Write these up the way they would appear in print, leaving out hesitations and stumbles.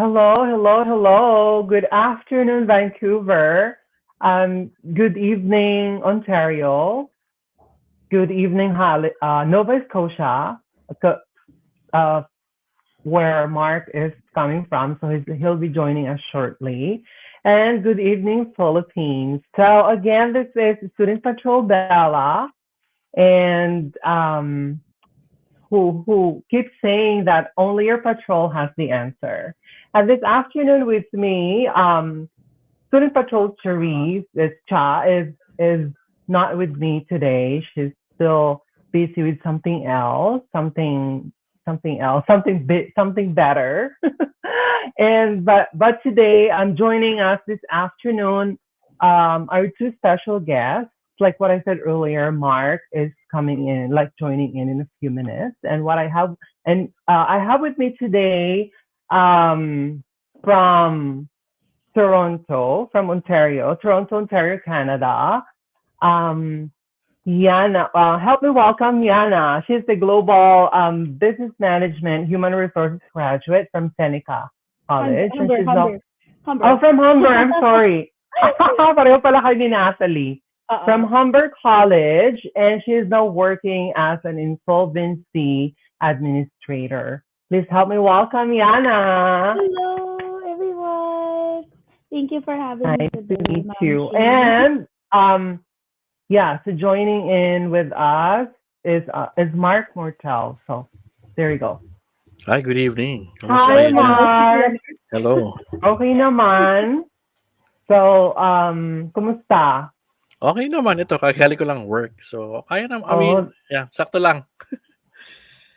Hello, hello, hello. Good afternoon, Vancouver. Good evening, Ontario. Good evening, Nova Scotia, uh, uh, where Mark is coming from. So he'll be joining us shortly. And good evening, Philippines. So again, this is Student Patrol Bella, and who keeps saying that only your patrol has the answer. And this afternoon with me, Student Patrol Cherise, this Cha, is not with me today. She's still busy with something else, something else, something better. And but today I'm joining us this afternoon. Our two special guests, like what I said earlier, Mark is coming in, like joining in a few minutes. And what I have with me today, from Toronto, Ontario, Canada. Um, Yana, help me welcome Yana. She's the global business management human resources graduate from Seneca Humber, College, and Humber, she's now Humber, Humber. from Humber. I'm sorry, pareho pala kayo ni Natalie. From Oo. Humber College, and she is now working as an insolvency administrator. Please help me welcome Yana. Hello, everyone. Thank you for having me Nice to today, meet you. Mamshi. And yeah, so joining in with us is Mark Mortel. So there you go. Hi, good evening. Kamusta Hi, kayo dyan? Okay, Kuya Mark. Mark. Hello. Okay naman. So, kumusta? Okay naman ito, kakali ko lang work. So, kaya naman. I mean, Oh, yeah, sakto lang.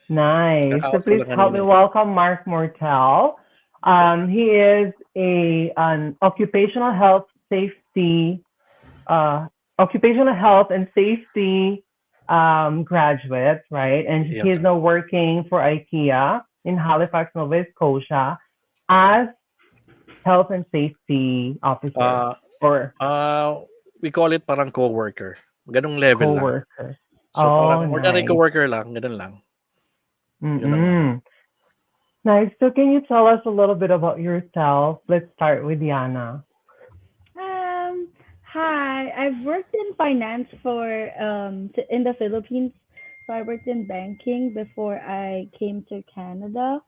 nice. So Kaka-out ko please lang help me kanina eh. welcome Mark Mortel. He is an uh, occupational health and safety graduate, right? And he Yeah. is now working for IKEA in Halifax, Nova Scotia, as health and safety officer Uh, or we call it parang co-worker. Ganong level lang. co-worker. So, Oh, parang ordinary nice. co-worker lang. Ganun lang. Yun naman. Mm-mm. Nice. So, can you tell us a little bit about yourself? Let's start with Yana. Um, Hi. I've worked in finance in the Philippines. So I worked in banking before I came to Canada.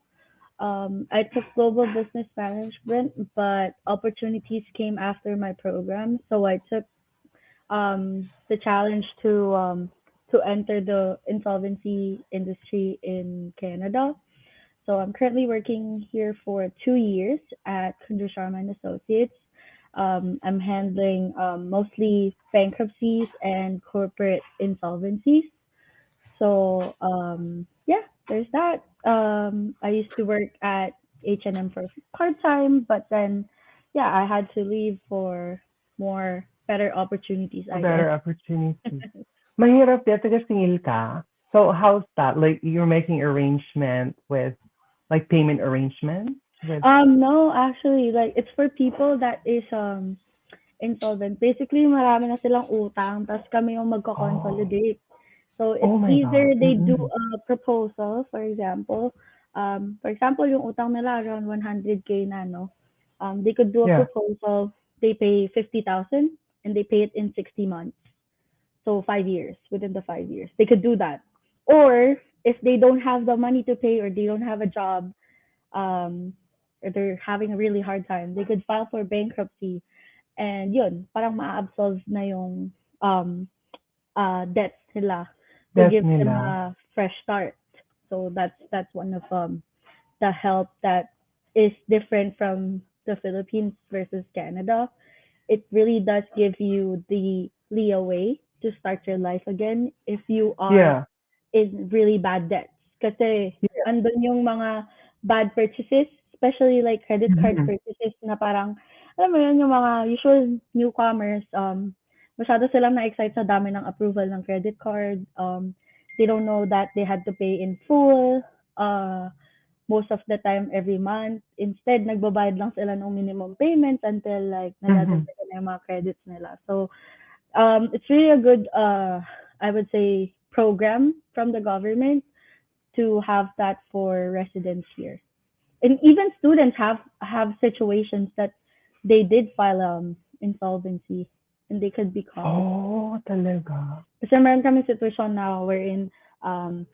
I took global business management, but opportunities came after my program. So I took the challenge to enter the insolvency industry in Canada. So I'm currently working here for 2 years at Kundra Sharma and Associates. I'm handling mostly bankruptcies and corporate insolvencies. So yeah, there's that. I used to work at H&M for part time, but then yeah, I had to leave for more better opportunities, A I guess. better opportunity. Mahirap yan, taga-singil ka. So, how's that? Like, you're making arrangement with, like, payment arrangement with, No, actually, like it's for people that is insolvent. Basically, marami na silang utang, tapos kami yung oh, magko-consolidate. So it's oh my God. either they do Mm-mm. a proposal, for example, yung utang nila around 100K na, no? They could do a Yeah. proposal, they pay 50,000 and they pay it in 60 months. So 5 years, within the 5 years. They could do that. Or if they don't have the money to pay or they don't have a job, um, or they're having a really hard time, they could file for bankruptcy. And yun, parang ma-absolve na yung um, debts nila to That's give them nila. a fresh start. So that's one of the help that is different from the Philippines versus Canada. It really does give you the leeway to start your life again if you are Yeah. in really bad debts. Kasi Yeah. andun yung mga bad purchases, especially like credit card Mm-mm. purchases na parang, alam mo yun, yung mga usual newcomers, masyado silang na-excite sa dami ng approval ng credit card. They don't know that they had to pay in full, uh, most of the time every month. Instead, nagbabayad lang sila ng minimum payments until like Mm-hmm. nadadagdagan na yung mga credits nila. So, it's really a good, I would say, program from the government to have that for residents here. and even students have situations that they did file insolvency and they could be caught. Oh, talaga. Kasi meron kami situation now wherein um,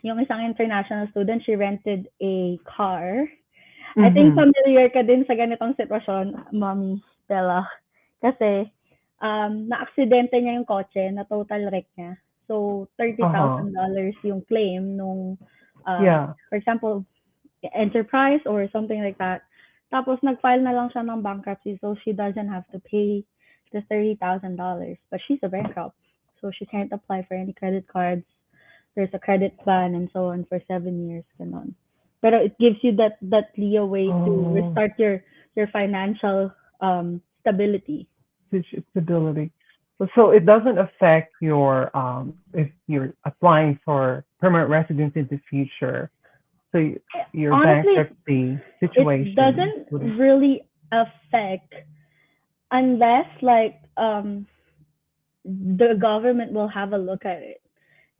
yung isang international student, she rented a car. I think Mhm. familiar ka din sa ganitong sitwasyon, Mommy Stella. Kasi na-aksidente niya yung kotse, na total wreck niya. So, Uh-huh. $30,000 yung claim nung, Yeah. for example, enterprise or something like that. Tapos nag-file na lang siya ng bankruptcy so she doesn't have to pay the $30,000. But she's a bankrupt. So she can't apply for any credit cards. There's a credit plan and so on for 7 years. Ganon. Pero it gives you that leeway to Oh, restart your financial stability. stability. So it doesn't affect your if you're applying for permanent residence in the future. So your Honestly, bankruptcy it situation doesn't wouldn't. really affect unless like the government will have a look at it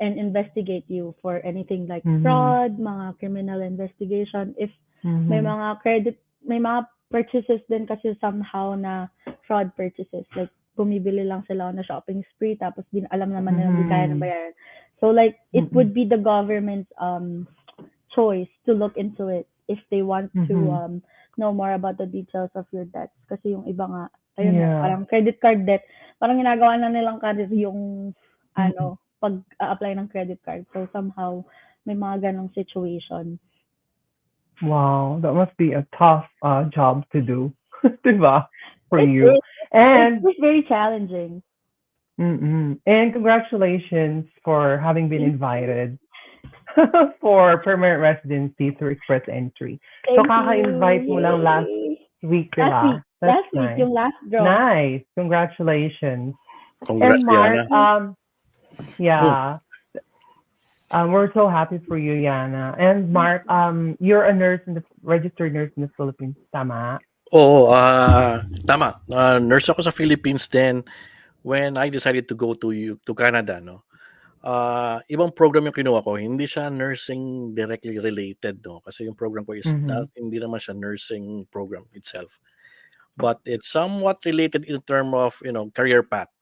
and investigate you for anything like Mhm. fraud, mga criminal investigation. If may Mhm. mga credit, may mga purchases din kasi somehow na fraud purchases. Like, bumibili lang sila on a shopping spree tapos din alam naman nilang di kaya ng Mhm. bayaran. So like, it Mhm. would be the government's choice to look into it if they want to Mhm. know more about the details of your debts. Kasi yung iba nga, ayun nga, Yeah. parang credit card debt, parang ginagawa na nilang karir yung Mhm. pag-apply ng credit card. So somehow, may mga ganong situation. Wow, that must be a tough job to do, diba? For It you. is. It's And just very challenging. and congratulations for having been Thank invited for permanent residency through express entry. So thank you. kaka-invite mo lang last Yay. week, Last week. diba? That's Last week, nice. yung last draw. Nice. Congratulations. And Congrats, Mark, Yana. Thank you. Mm. yeah, we're so happy for you, Yana. And Mark, you're a nurse in the registered nurse in the Philippines, tama? Oo, tama. Nurse ako sa Philippines then when I decided to go to Canada, no. Ibang program yung kinuha ko. Hindi siya nursing directly related, no. Kasi yung program ko is Mm-hmm. hindi naman siya nursing program itself. But it's somewhat related in term of, career path.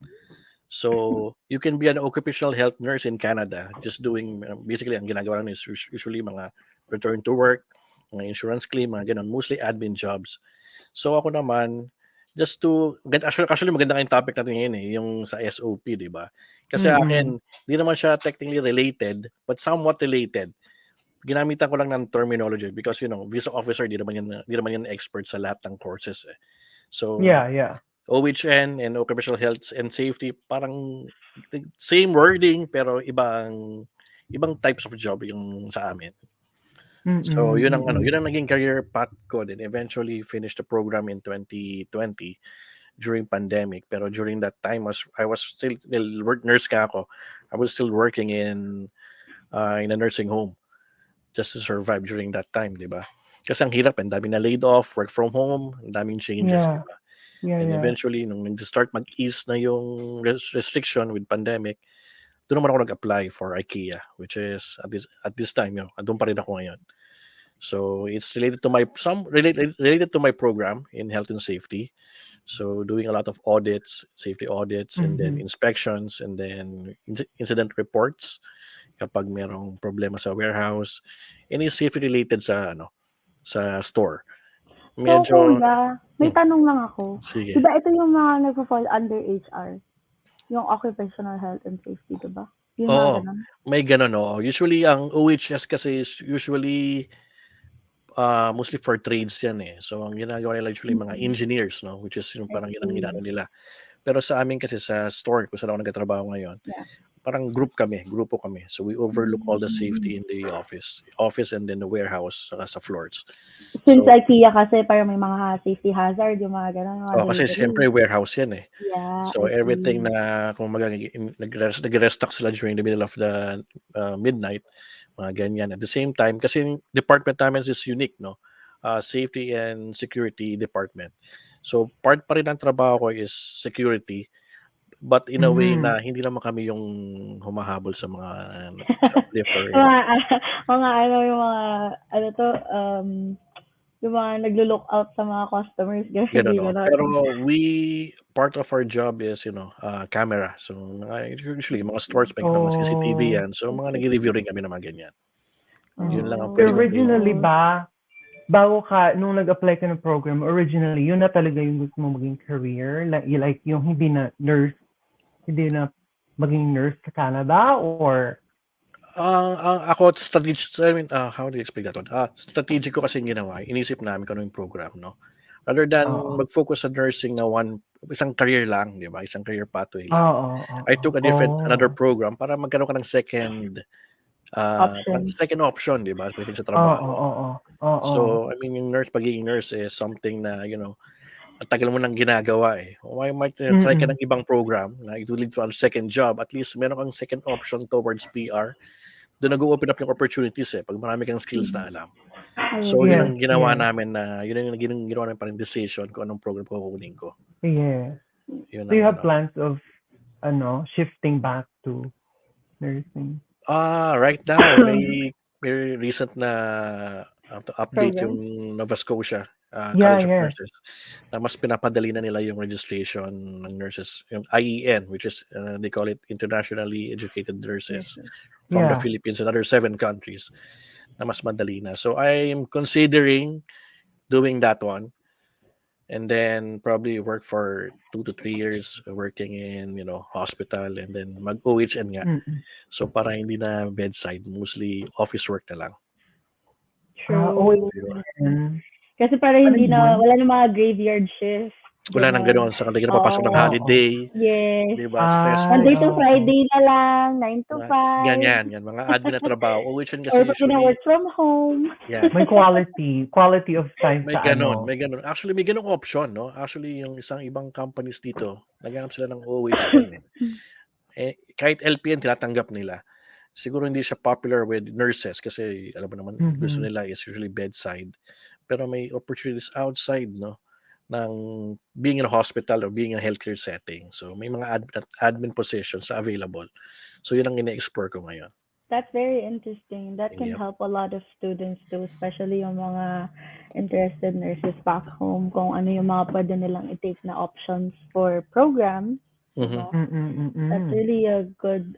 So, you can be an occupational health nurse in Canada just doing, basically, ang ginagawa namin is usually mga return to work, mga insurance claim, mga ganun, mostly admin jobs. So, ako naman, just to, actually maganda nga yung topic natin ngayon yung sa SOP, di ba? Kasi Mm-mm. akin, di naman siya technically related, but somewhat related. Ginamitan ko lang ng terminology because, visa officer, di naman yan expert sa lahat ng courses. So, Yeah, yeah. OHN and Occupational Health and Safety, parang same wording pero ibang types of job yung sa amin. So Mm-mm. yun Mm-mm. ang naging career path ko, then eventually finished the program in 2020 during pandemic. Pero during that time I was still nurse ka ako. I was still working in a nursing home just to survive during that time, di ba? Kasi ang hirap, ang dami na laid off, work from home, ang daming changes, di Yeah, ba? yeah, And yeah. eventually, nung nag-start mag-ease na yung restriction with pandemic, doon naman ako nag-apply for IKEA, which is at this time, andun pa rin ako ngayon. So it's related to related to my program in health and safety. So doing a lot of audits, safety audits, and then Mm-hmm. inspections, and then incident reports kapag merong problema sa warehouse, any safety related sa store. So, Medyo kuya, may hmm, tanong lang ako. Di sige. ba ito yung mga nagpo-fall under HR? Yung occupational health and safety, di ba? Yung mga Oo, ganun. may gano'n, oo. Usually ang OHS kasi is usually mostly for trades yan eh. So ang ginagawa nila usually mga Mm-mm. engineers, no, which is yung I parang yun ang see. ginagawa nila. Pero sa amin kasi sa store kung saan ako nagtatrabaho ngayon, Yeah. parang grupo kami. So we overlook all the safety in the office and then the warehouse saka sa floors. Since So IKEA kasi parang may mga safety hazard, yung mga ganun, yung mga kasi delivery. siyempre warehouse yan eh. Yeah, So I everything see. na kung nag-restock sila during the middle of the midnight, mga ganyan. At the same time, kasi yung department namin is unique, no? Safety and security department. So part pa rin ng trabaho ko is security, but in a way Mm-hmm. na hindi naman kami yung humahabol sa mga shoplifter. mga, mga ano, yung mga, ano to, Yung mga naglo-look out sa mga customers, Gano'n, hindi no? gano'n. Pero part of our job is, camera. So, usually, mga stores may mga CCTV Oh. yan. So, mga nag-review rin kami ng mga ganyan. Yun lang ang Oh, pwede that's kong gawin. Originally good. ba, bago ka, nung nag-apply ka ng program, originally, yun na talaga yung gusto mo maging career? Like yung hindi na nurse, hindi na maging nurse sa Canada? Or, Ako, I mean, how do you explain that one? Strategic ko kasi ginawa. Inisip namin kung ano yung program, no? Rather than oo. mag-focus sa nursing na isang career lang, di ba? Isang career pathway lang. Oo, I oo. took another Oh. program para magkaroon ka ng Option. second option, di ba? Pagdating sa Oo, trabaho. oo. Oo. So, I mean, yung pagiging nurse is something na, ang tagal mo nang ginagawa eh. Why might try ka Mm-mm. ng ibang program na it will lead to a second job. At least meron kang second option towards PR. Doon nag-open up yung opportunities eh, pag marami kang skills na alam. So, yun Yes, ang ginawa yes, namin yun ang ginawa namin parang decision kung anong program kukunin ko. yes. Yun Do you ang have plans of, shifting back to nursing? Right now, may recent na update yung Program. Nova Scotia Yeah, College of yeah. Nurses na mas pinapadali na nila yung registration ng nurses, yung IEN, which is they call it Internationally Educated Nurses Nurses. from the Yeah. Philippines and other 7 countries na mas madali na. So I'm considering doing that one and then probably work for 2 to 3 years working in hospital and then mag OHN nga. Mm-mm. So para hindi na bedside, mostly office work na lang. True. OHN. Kasi para Ano hindi na, yun? wala na mga graveyard shift. Wala nang Ganon. gano'n, saka hindi ka na papasok ng Oo. Oo. holiday, Yes. 'di ba, Ay, Monday stressful. to oo. Friday na lang, 9 to Mga 5. ganyan, mga admin na trabaho. OHN Or kasi pag na-work usually from home. yan, May quality of time may sa gano'n, ano. may gano'n. Actually, may gano'ng option 'no. Actually, yung ibang companies dito, naghahanap sila ng OHN, eh. Kahit LPN tinatanggap nila. Siguro hindi siya popular with nurses kasi alam mo naman gusto Mhm. nila is usually bedside. Pero may opportunities outside 'no, ng being in a hospital or being in a healthcare setting. So may mga admin positions na available. So yun ang ine-explore ko ngayon. That's very interesting. That can Yep. help a lot of students too, especially yung mga interested nurses back home, kung ano yung mga pwede nilang i-take na options for programs, Mhm. diba? Mm, That's mm. really a good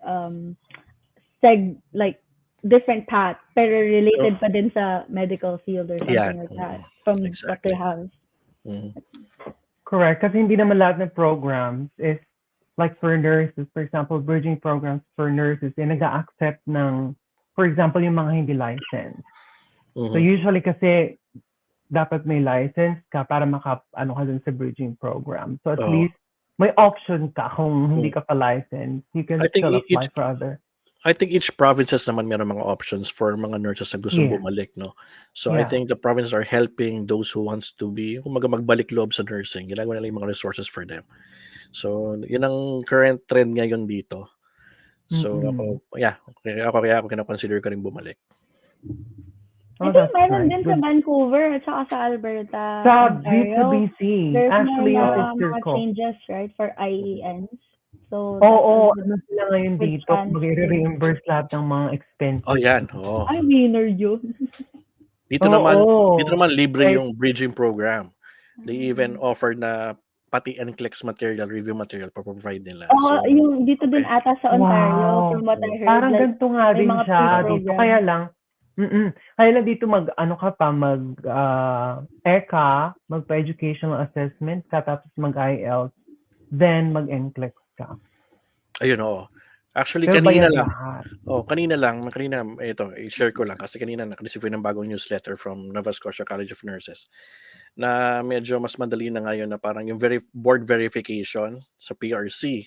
like different path, pero So, related pa din sa medical field or yan. something like that from what they Exactly. have. Mhm. Correct. Kasi hindi naman lahat ng programs is like for nurses, for example, bridging programs for nurses, nag-a-accept ng, for example, yung mga hindi licensed. So Mhm. usually kasi dapat may license ka para ano ka dun sa bridging program. So at Oo. least may option ka kung hindi Mm. ka pa licensed. You I can think still each apply for other. I think each provinces naman meron mga options for mga nurses na gustong Yeah. bumalik, no? So I Yeah. think the provinces are helping those who wants to be, kumaga magbalik loob sa nursing. Ginagawa nila yung mga resources for them. So, yun ang current trend ngayon dito. So Mm-mm. kaya ako kino-consider ko rin bumalik. I Oh, think that's meron nice. din sa Good. Vancouver at saka sa Alberta, Sa Ontario. BC, There's more actually yung na sister mga ko. changes, right, for IENs. So that's a Oo, good, ano sila ngayon good dito, chance kumbaga to. i-reimburse lahat ng mga Oh, expenses. yan. Oo. Ay, winner yun. Dito Oo. naman libre Like, yung bridging program. They even offer na pati NCLEX material, review material pa-provide nila. Oo, So, yung dito din okay. ata sa Ontario, wow. from what I Oo. heard, Parang like, ganito nga may din mga siya dito. pre-program. Kaya lang dito ano ka pa, ECA, magpa-educational assessment ka, tapos mag-IELTS, then mag-NCLEX ka. Ayun, oo. Actually, Pero kanina bayad lang. lahat. Kanina, ito, i-share ko lang kasi kanina naka-receive ng bagong newsletter from Nova Scotia College of Nurses na medyo mas madali na ngayon na parang yung board verification sa PRC.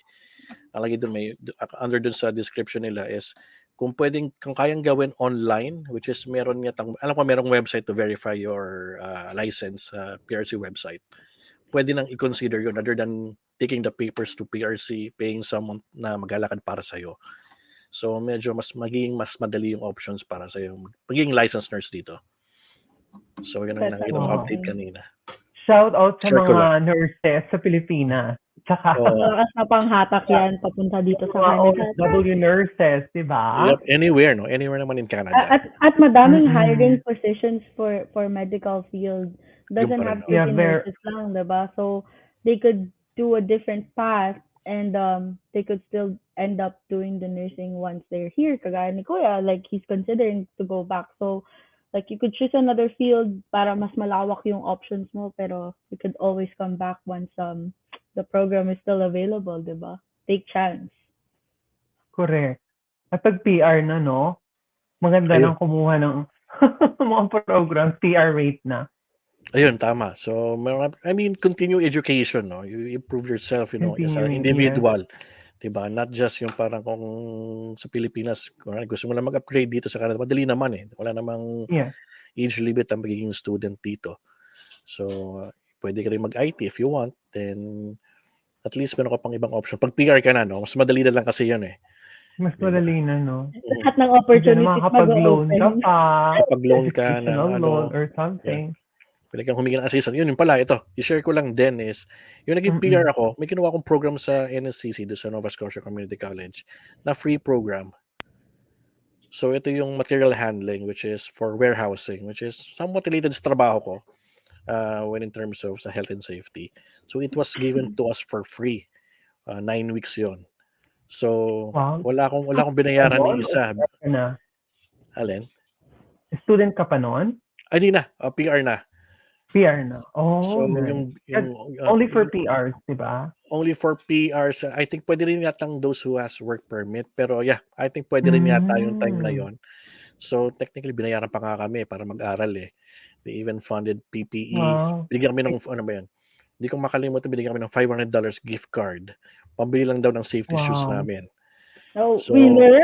Nakalagay doon under doon sa description nila is kung kayang gawin online, which is meron alam ko merong website to verify your license sa PRC website. Pwede nang i-consider yun rather than taking the papers to PRC, paying someone na maglalakad para sa'yo. So medyo magiging mas madali yung options para sa'yo. Magiging licensed nurse dito. So yun ang That's nakita kong Wow. update amazing. kanina. Shout out sa Share ko lang. mga nurses sa Pilipinas. Tsaka Oo. Malakas na panghatak yan papunta dito yung sa mga Canada. OFW nurses, di ba? Yep, anywhere, no? Anywhere naman in Canada. At madaming hiring Mm-mm. positions for medical field. Yung Doesn't pa rin, have no? to Yeah, be nurses lang, 'di ba? So they could do a different path and they could still end up doing the nursing once they're here. Kagaya ni Kuya, like he's considering to go back. So like you could choose another field para mas malawak yung options mo pero you could always come back once the program is still available, 'di ba? Take chance. correct. At pag PR na, no? Maganda Ayun. nang kumuha ng mga programs, PR rate na. Ayun, tama. So, I mean, continue education, no? You improve yourself, as an Continuing, yes. individual. 'Di ba? Not just yung parang kung sa Pilipinas, kung gusto mo lang mag-upgrade dito sa Canada, madali naman eh. Wala namang Yes. age limit ang magiging student dito. So, pwede ka rin mag-IT if you want. Then, at least meron ka pang ibang option. Pag PR ka na, no? Mas madali na lang kasi yun eh. Mas 'Di ba? madali na, no? Mhm. Lahat ng Nandiyan na opportunities makakapag-loan ka mag-open. pa, Kapag-loan ka ng educational loan or yeah, something. pwede kang humingi ng assistance. Yun pala, ito, i-share ko lang din is, yung naging PR Mm-mm. ako, may kinuha akong program sa NSCC, doon sa Nova Scotia Community College, na free program. So, ito yung material handling, which is for warehousing, which is somewhat related sa trabaho ko when in terms of sa health and safety. So, it was given to us for free. 9 weeks yon. So, Wow. wala akong Ka binayaran doon ni o isa. PR ka na? Alin? Student ka pa noon? Ay, di na. PR na. PR na. So, Oh, nice. yung Only for PRs, di ba? only for PRs, I think pwede rin yatang those who has work permit. Pero yeah, I think pwede rin yata yung time na Mm. yon. So, technically, binayaran pa nga kami para mag-aral eh. They even funded PPE. Wow. Binigyan kami ng, ano ba yan? Hindi ko makalimutan, binigyan kami ng $500 gift card. Pambili lang daw ng safety shoes Wow. namin. Oh, So, winner.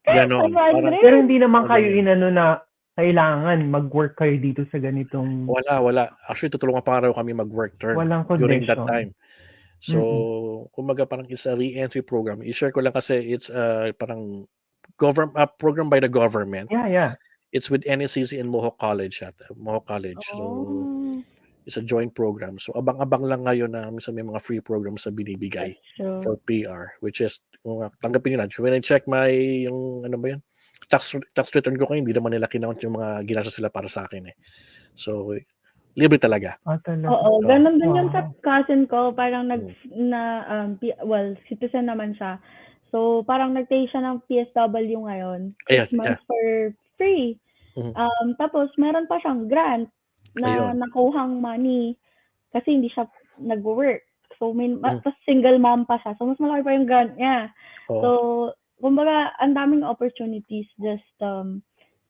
ganon. Parang, Pero 500. hindi naman ano kayo yun? inano na kailangan mag-work kayo dito sa ganitong Wala. Actually, tutulungan pa nga raw kami mag-work walang during that condition. time. Mm-mm. So, kumbaga parang it's a re-entry program. I-share ko lang kasi it's parang program by the government. Yeah. It's with NSCC and Mohawk College Mohawk College. So, Oh, it's a joint program. So, abang-abang lang ngayon na minsan may mga free programs na binibigay that's true. for PR, which is, tanggapin nyo na. So, when I check yung ano ba yun? Tax return ko kayo, hindi naman nila kinount yung mga ginasa sila para sa akin eh. So, libre talaga. Talaga. Oo, So, ganun din yun sa Wow. cousin ko. Parang mm, well, citizen naman siya. So, parang nag-pay siya ng PSW ngayon. 6 ayan, yeah. months for free. Mhm. Tapos, meron pa siyang grant na Ayun. nakuhang money kasi hindi siya nag-work. So, Mhm. tapos single mom pa siya. So, mas malaki pa yung grant niya. So, Oo. kumbaga, ang daming opportunities. Just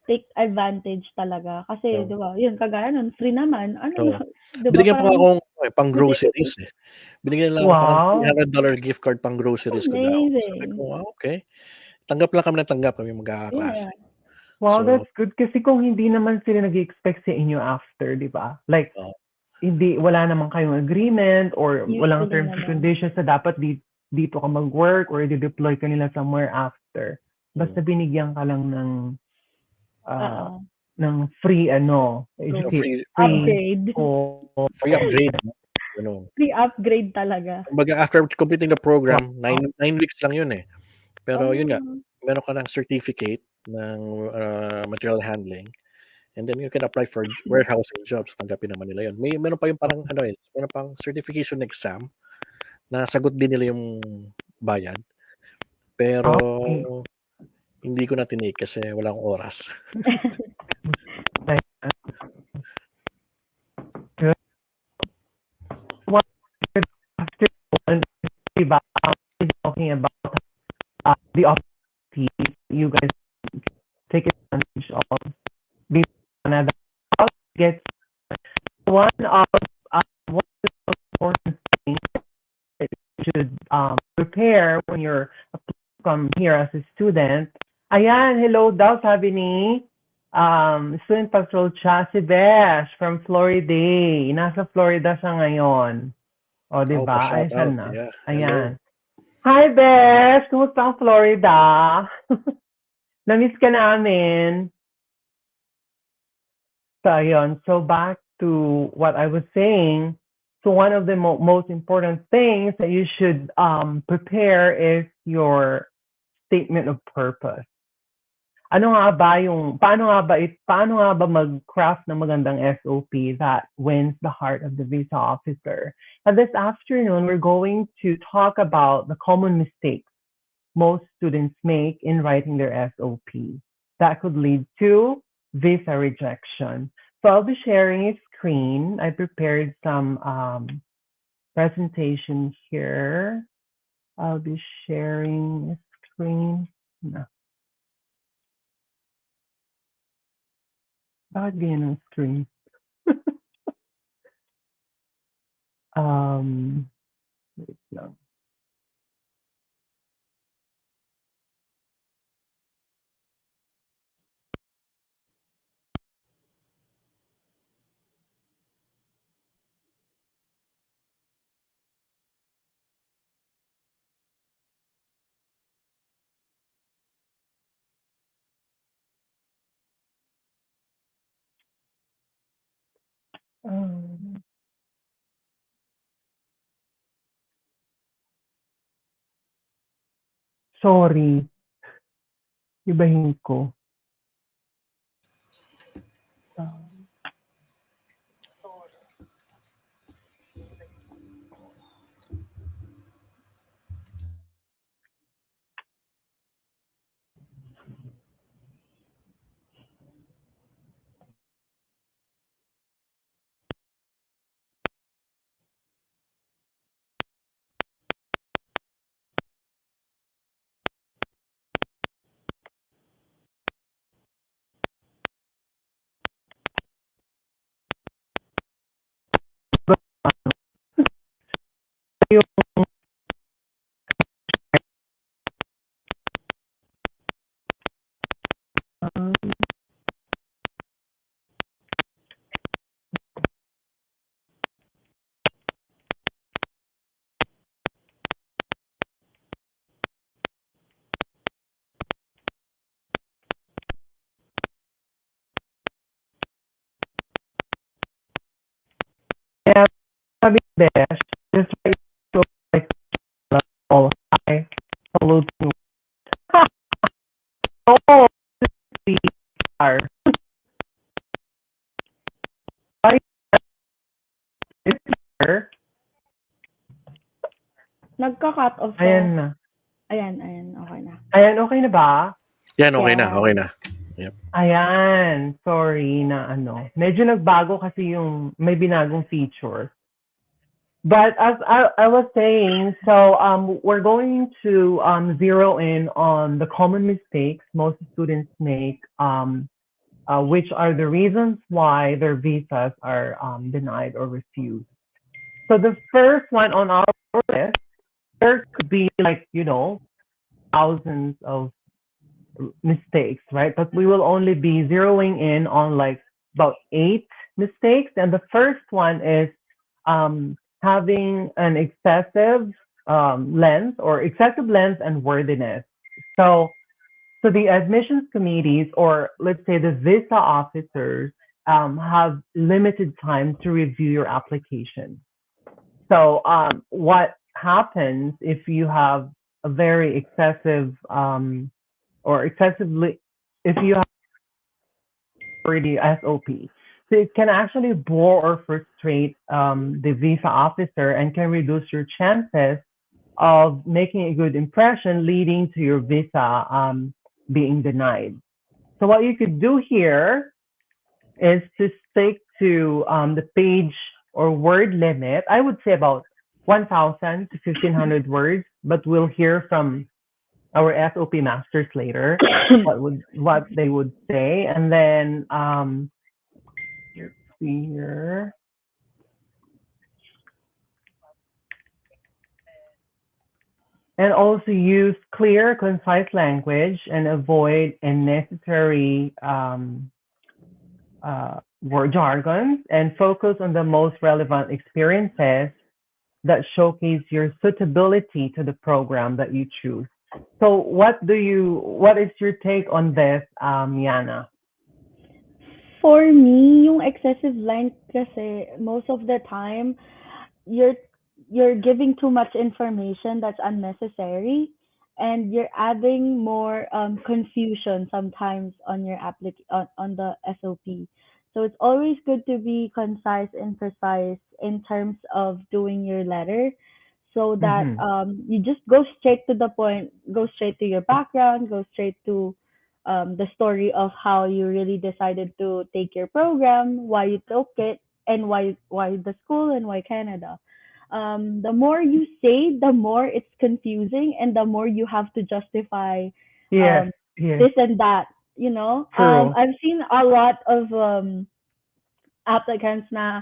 take advantage talaga. Kasi, Oo. di ba, yun, kagaya nun, free naman. Ano, Oo. di ba, Binigyan pa nga parang akong pang-groceries utility. eh. Binigyan nila ako parang Wow. $300 gift card pang-groceries ko daw. Sabi Amazing. ko, okay. Tanggap lang kami ng tanggap kami magkakaklase. Yeah. Wow, So, that's good. Kasi kung hindi naman sila nag-expect sa inyo after, di ba? Like, oh, wala naman kayong agreement or walang Usually terms and naman. conditions na dapat dito ka mag-work or i-deploy ka nila somewhere after. Basta mm, binigyan ka lang Oo. ah, ng free Go. free Upgrade. school. free upgrade, no? Gano'n. Free upgrade talaga. Kumbaga after completing the program, Wow. 9 weeks lang 'yun eh. Pero yun nga, Oh. meron ka ng certificate ng material handling, and then you can apply for warehousing jobs, tanggapin naman nila 'yun. Meron pa yung parang meron pang certification exam na sagot din nila yung bayad. Pero Okay. hindi ko na tinake kasi wala akong oras. Like, good. What after diba, talking about the opportunities you guys take advantage of being Canada. How to get one of one of the most important things that you should prepare when you're come here as a student. Ayan, hello daw sabi ni student patrol siya, si Besh from Florida. Nasa Florida siya ngayon. O, di Oh, ba? Ay, pa-shout siya out. na. Yeah. Ayan. Hello. Hi, Besh! Kumusta ang Florida? Namiss ka namin. So, ayun. So, back to what I was saying. So one of the most important things that you should prepare is your statement of purpose. Ano nga ba yung paano nga ba mag-craft ng magandang SOP that wins the heart of the visa officer? And this afternoon, we're going to talk about the common mistakes most students make in writing their SOP that could lead to visa rejection. So I'll be sharing a screen. I prepared some presentation here. I'll be sharing a screen. No. Bakit ganyan ang screen? Wait lang. Um, sorry, ibahin ko. Um, yung, um, kaya sabi Besh, just write so like all hi, hello to oh, we are. Why is here? Nagka-cut off Ayan siya. na. Ayan, okay na. Ayan, okay na ba? Yan, okay na, okay Yes. na. Yep. Ayan, sorry na ano. Medyo nagbago kasi yung may binagong feature. But as I was saying, so we're going to zero in on the common mistakes most students make, which are the reasons why their visas are denied or refused. So the first one on our list, there could be like, thousands of mistakes, right? But we will only be zeroing in on like about 8 mistakes. And the first one is having an excessive length or excessive length and wordiness. So, so the admissions committees, or let's say the visa officers, have limited time to review your application. So, what happens if you have a very excessive or excessively, if you have already SOP. So it can actually bore or frustrate the visa officer and can reduce your chances of making a good impression, leading to your visa being denied. So what you could do here is to stick to the page or word limit. I would say about 1,000 to 1,500 words, but we'll hear from our SOP masters later what they would say, and then let's see here. And also use clear, concise language and avoid unnecessary word jargons and focus on the most relevant experiences that showcase your suitability to the program that you choose. So what is your take on this, Yana? For me, yung excessive length kasi, most of the time, you're you're giving too much information that's unnecessary, and you're adding more confusion sometimes on your on the SOP. So it's always good to be concise and precise in terms of doing your letter, so that Mm-hmm. you just go straight to the point, go straight to your background, go straight to the story of how you really decided to take your program, why you took it, and why the school and why Canada. The more you say, the more it's confusing, and the more you have to justify Yes, um, yes, this and that. You know, true. I've seen a lot of applicants na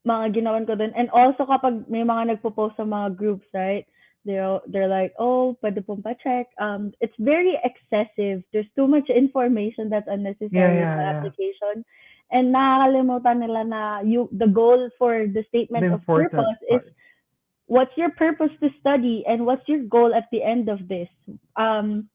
mga ginawan ko dun. And also kapag may mga nagpo-post sa mga groups, right? They're like, oh, pwede pong pa-check. It's very excessive. There's too much information that's Yeah, unnecessary in yeah, the yeah. application. And nakakalimutan nila na the goal for the The statement of important purpose is part. what's your purpose to study and what's your goal at the end of this. Um,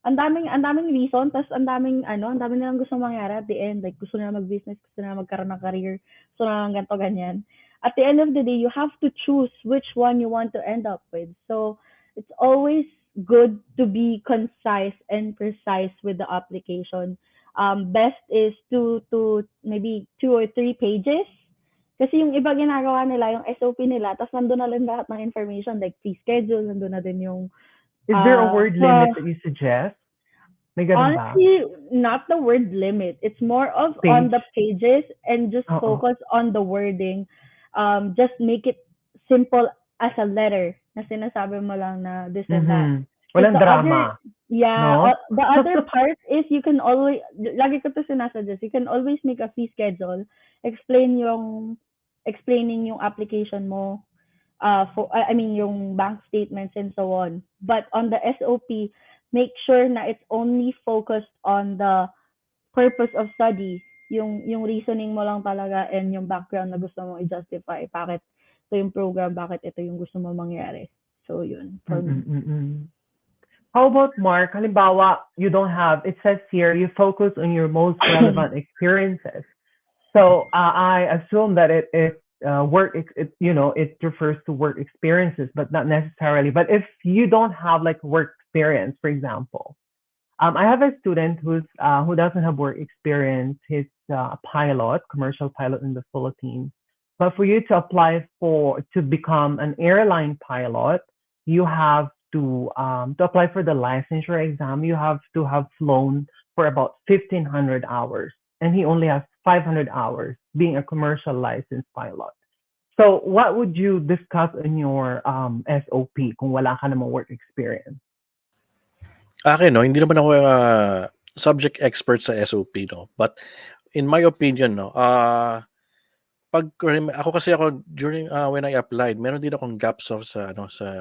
ang daming reason, tas ang daming nilang gusto mangyari at the end. Like, gusto nila mag-business, gusto nila magkaroon ng career, gusto nila ng ganito, ganyan. At the end of the day, you have to choose which one you want to end up with. So, it's always good to be concise and precise with the application. Best is to maybe 2 or 3 pages, kasi yung iba ginagawa nila, yung SOP nila, tapos nandun na rin lahat ng information, like fee schedule, nandun na din yung, Is there a word uh, limit that you suggest? May ganun ba? honestly, not the word limit. It's more of on Page? the pages and just Oo. focus on the wording. Just make it simple as a letter na sinasabi mo lang na this and that. Mhm. Because Walang the other, drama, yeah, no? the other part is you can always, lagi ko to sinasuggest, you can always make a fee schedule, explain yung, explaining yung application mo, for I mean yung bank statements and so on. But on the SOP, make sure na it's only focused on the purpose of study, yung reasoning mo lang talaga and yung background na gusto mong i-justify bakit ito yung program, bakit ito yung gusto mo mangyari. So yun for me. Mm. How about Mark? Halimbawa, you don't have, it says here, you focus on your most relevant experiences. So I assume that it it refers to work experiences, but not necessarily. But if you don't have like work experience, for example, I have a student who doesn't have work experience. He's a pilot, commercial pilot in the Philippines. But for you to apply to become an airline pilot, you have to apply for the licensure exam. You have to have flown for about 1,500 hours, and he only has 500 hours being a commercial licensed pilot. So, what would you discuss in your SOP kung wala ka namang work experience? Akin, no, hindi naman ako subject expert sa SOP, no. But in my opinion, no, ako kasi during when I applied, meron din akong gaps sa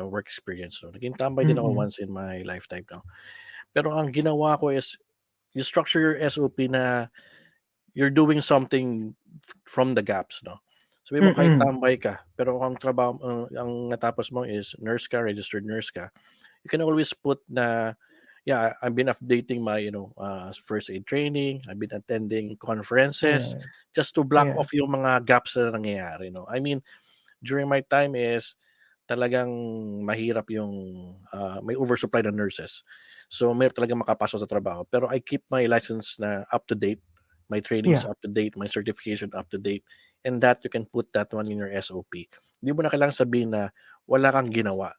work experience. No. Naging tambay din ako Mm-mm. once in my lifetime, no. Pero ang ginawa ko is you structure your SOP na you're doing something from the gaps, no. Sabi mo kahit Mm-mm. tambay ka, pero ang trabaho ang natapos mo is nurse ka, registered nurse ka. You can always put na, yeah, I've been updating my, first aid training. I've been attending conferences Yeah. just to block Yeah. off yung mga gaps na nangyayari, no. I mean, during my time is talagang mahirap yung may oversupply ng nurses. So, may talagang makapasok sa trabaho. Pero I keep my license na up to date, my trainings Yeah. up to date, my certification up to date, and that you can put that one in your SOP. Hindi mo na kailangan sabihin na wala kang ginawa.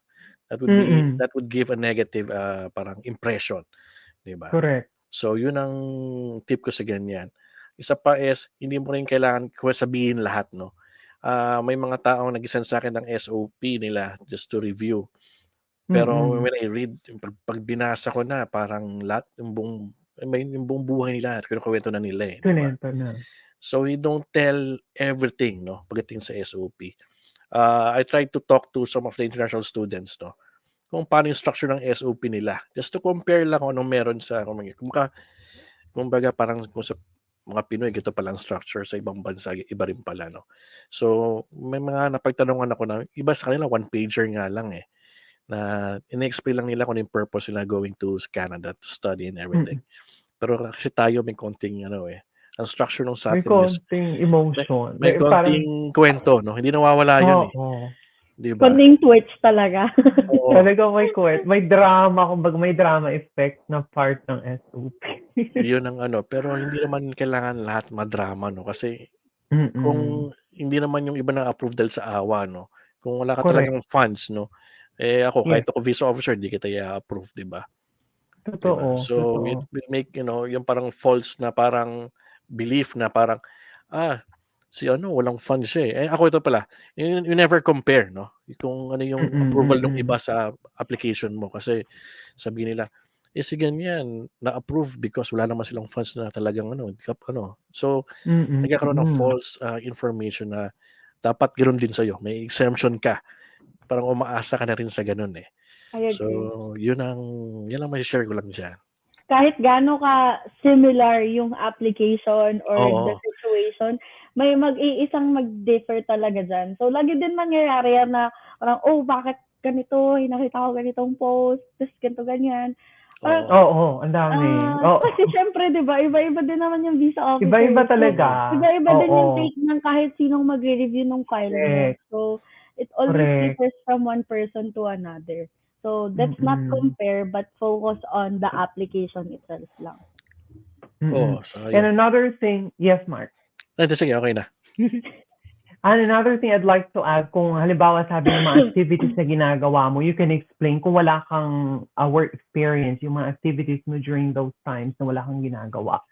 Mm-mm. That would give a negative parang impression, 'di ba? Correct. So, yun ang tip ko sa ganyan. Isa pa is, hindi mo rin kailangan sabihin lahat, no? May mga taong nag-send sa akin ng SOP nila just to review. Pero Mm-mm. when I read, pag binasa ko na, parang lahat, yung buong buhay nila, at kinukuwento na nila eh, di ba? Kunento na. So, you don't tell everything, no? Pagdating sa SOP. I try to talk to some of the international students, no? Kung paano yung structure ng SOP nila. Just to compare lang kung anong meron kumbaga parang kung sa mga Pinoy, gito palang structure sa ibang bansa, iba rin pala, no? So, may mga napagtanungan ako na, iba sa kanila, one-pager nga lang eh, na ina-explain lang nila kung ano yung purpose nila going to Canada to study and everything. Mm-mm. Pero kasi tayo may konting, Ang structure ng sa May atin is konting may emotion. may Parang, konting kuwento 'no, hindi nawawala 'yun, eh, oo. 'di ba? Konting twitch talaga. Oo, Talagang may drama, kumbaga may drama effect na part ng SOP. 'yun ang ano, pero hindi naman kailangan lahat madrama 'no, kasi Mm. kung hindi naman yung iba na-approve dahil sa awa 'no, kung wala ka Correct. talagang funds 'no, eh, ako kahit Yes. ako visa officer di kita i-a-approve, 'di ba? 'Di ba? Totoo, So, it totoo. will make yung parang false na parang belief na parang, ah, si ano walang funds siya, eh. Eh, ako ito pala, you never compare 'no, kung ano yung Mm, approval ng iba mm. sa application mo kasi sabihin nila, "Eh, si ganyan na-approve because wala naman silang funds na talagang ano, ano." So, Mm, nagkakaroon ng mm. false, information na dapat gano'n din sa'yo, may exemption ka. Parang umaasa ka na rin sa gano'n, eh. I So, agree. 'yun ang mai-share ko lang diyan. Kahit gaano ka similar yung application or the Oo, situation, may mag-iisang mag-differ talaga diyan. So, lagi din mangyayari yan na parang, "Oh, bakit ganito? Eh, nakita ko ganitong post, ta's ganito, ganyan." Parang, oo, Oo, ang dami. kasi Oo, siyempre 'di ba, iba-iba din naman yung visa iba-iba officer. So, talaga. iba-iba din yung Oo, take ng kahit sinong magre-review nung file mo. correct, So, it always correct. differs from one person to another. So, let's not Mm, compare but focus on the application itself lang. mm. oo, And sang-ayon. another thing, yes, Mark. Hindi sige okey na. And another thing I'd like to add, kung halimbawa sabi yung mga activities na ginagawa mo, you can explain kung wala kang work experience, yung mga activities mo during those times na wala kang ginagawa.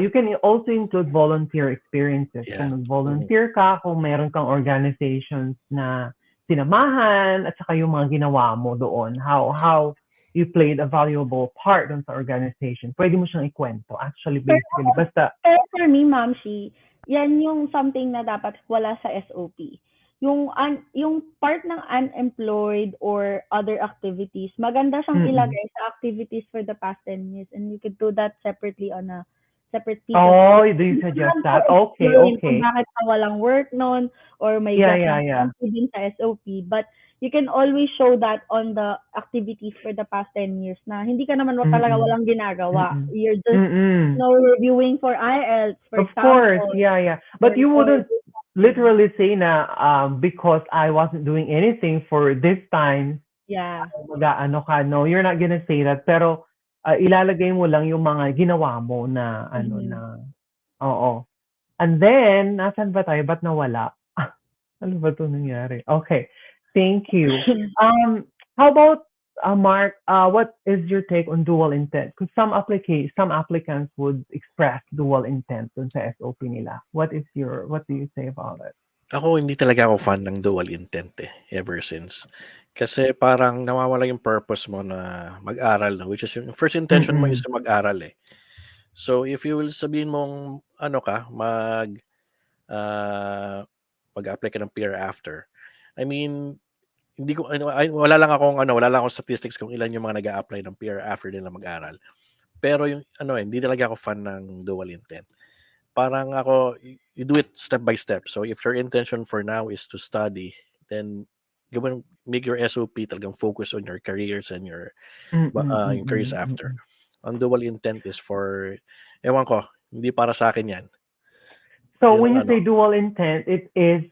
You can also include volunteer experiences. Yeah, Kung mm, nag-volunteer ka, kung meron kang organizations na sinamahan, at saka yung mga ginawa mo doon, how you played a valuable part dun sa organization. Pwede mo siyang ikwento, actually, Pero basically. Basta, pero for me, Ma'am Shi, yan yung something na dapat wala sa SOP. Yung part ng unemployed or other activities, maganda siyang mm-mm. ilagay sa activities for the past 10 years, and you could do that separately on a separate piece of Oh, paper. do you Hindi ko suggest naman po that? Okay, explain kung okay. bakit ka walang work nun or may Yeah, gap yeah, ng yeah. entry din sa SOP, but you can always show that on the activities for the past 10 years na hindi ka naman talaga Mm-mm. walang ginagawa. Mm-mm. You're just Mm-mm. reviewing for IELTS, for Of course, example, yeah, yeah. or But you or wouldn't doing something. literally say na because I wasn't doing anything for this time, Yeah. mag-aano ka, no? You're not gonna say that. Pero ilalagay mo lang yung mga ginawa mo na ano Mhm. na, oo. And then, nasan ba tayo? Ba't nawala? Ano ba 'to nangyari? Okay. Thank you. How about Mark, what is your take on dual intent? Because some applicants would express dual intent dun sa SOP nila. What do you say about it? ako hindi talaga ako fan ng dual intent, eh, ever since. Kasi parang nawawala yung purpose mo na mag-aral 'no, which is yung first intention mo is Mm-mm. mag-aral, eh. So, if you will sabihin mong ano ka ah, mag-a-apply ka ng peer after, I mean hindi ko ano, wala lang akong statistics kung ilan yung mga nag-a-apply ng peer after nila mag-aral. Pero yung ano, eh, hindi talaga ako fan ng dual intent. Parang ako, you do it step by step. So if your intention for now is to study, then make your SOP talagang focus on your careers and Mm-mm. yung careers Mm-mm. after. Mm-mm. Ang dual intent is for, ewan ko, hindi para sa akin yan. So Yun when ang you ano, say dual intent, it is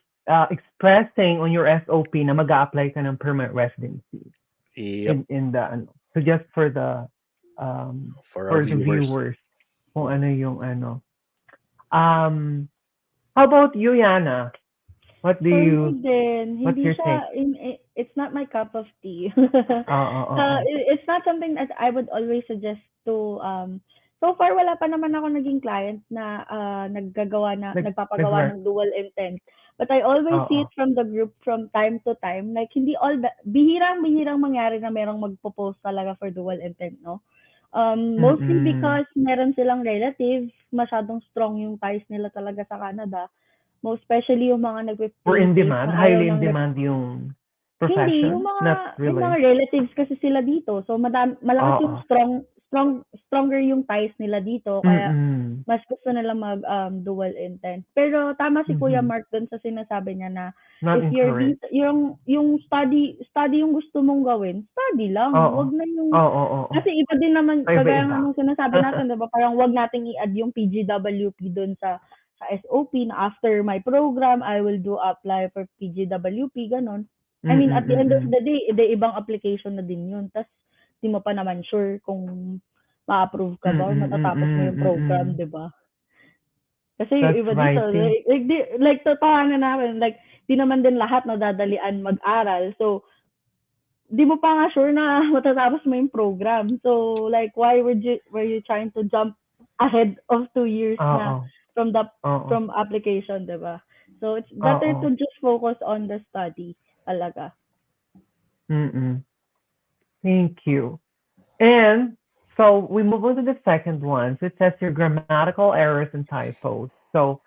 expressing on your SOP na mag-a-apply ka ng permanent residency yep, in the ano. So just um for our for the viewers. viewers kung ano yung ano. How about you, Yana? What do For you, me din, what's hindi your take? siya it's not my cup of tea. Oo. It's not something that I would always suggest to so far wala pa naman ako naging client na nagpapagawa Nag-work. ng dual intent. But I always see Oo. it from the group from time to time. Like hindi bihirang mangyari na merong magpo-post talaga for dual intent, no? Mostly Mm-mm. because meron silang relatives, masyadong strong yung ties nila talaga sa Canada. Most especially yung mga We're nagpe-play in safe demand, na ayaw highly in ng demand yung hindi, profession? Not yung mga really. relatives kasi sila dito. So malakas yung Oo. stronger yung ties nila dito kaya Mm-mm. mas gusto nila mag dual intent. Pero tama si Kuya Mhm. Mark dun sa sinasabi niya na Not if your encouraged. yung study yung gusto mong gawin, study lang. Oo. Wag na yung Oo, oo. kasi iba din naman kagaya nga Paiba-iba. nung sinasabi natin, 'di ba? Parang wag nating i-add yung PGWP dun sa SOP na after my program, I will do apply for PGWP, ganon. I mean, Mm, at the end of mm. the day, edi ibang application na din yun. Tas, di mo pa naman sure kung ma-approve ka Mm, ba or matatapos mo mm, yung program, mm. di ba? Kasi yung That's iba dito, right. See? like totohanan namin, like, di naman din lahat nadadalian mag-aral. So, di mo pa nga sure na matatapos mo yung program. So, like, why were you trying to jump ahead of 2 years Oo. na from the Oo. from application, di ba? So, it's better to Oo. just focus on the study talaga. Mm. Thank you. And so we move on to the second one. So it says your grammatical errors and typos. So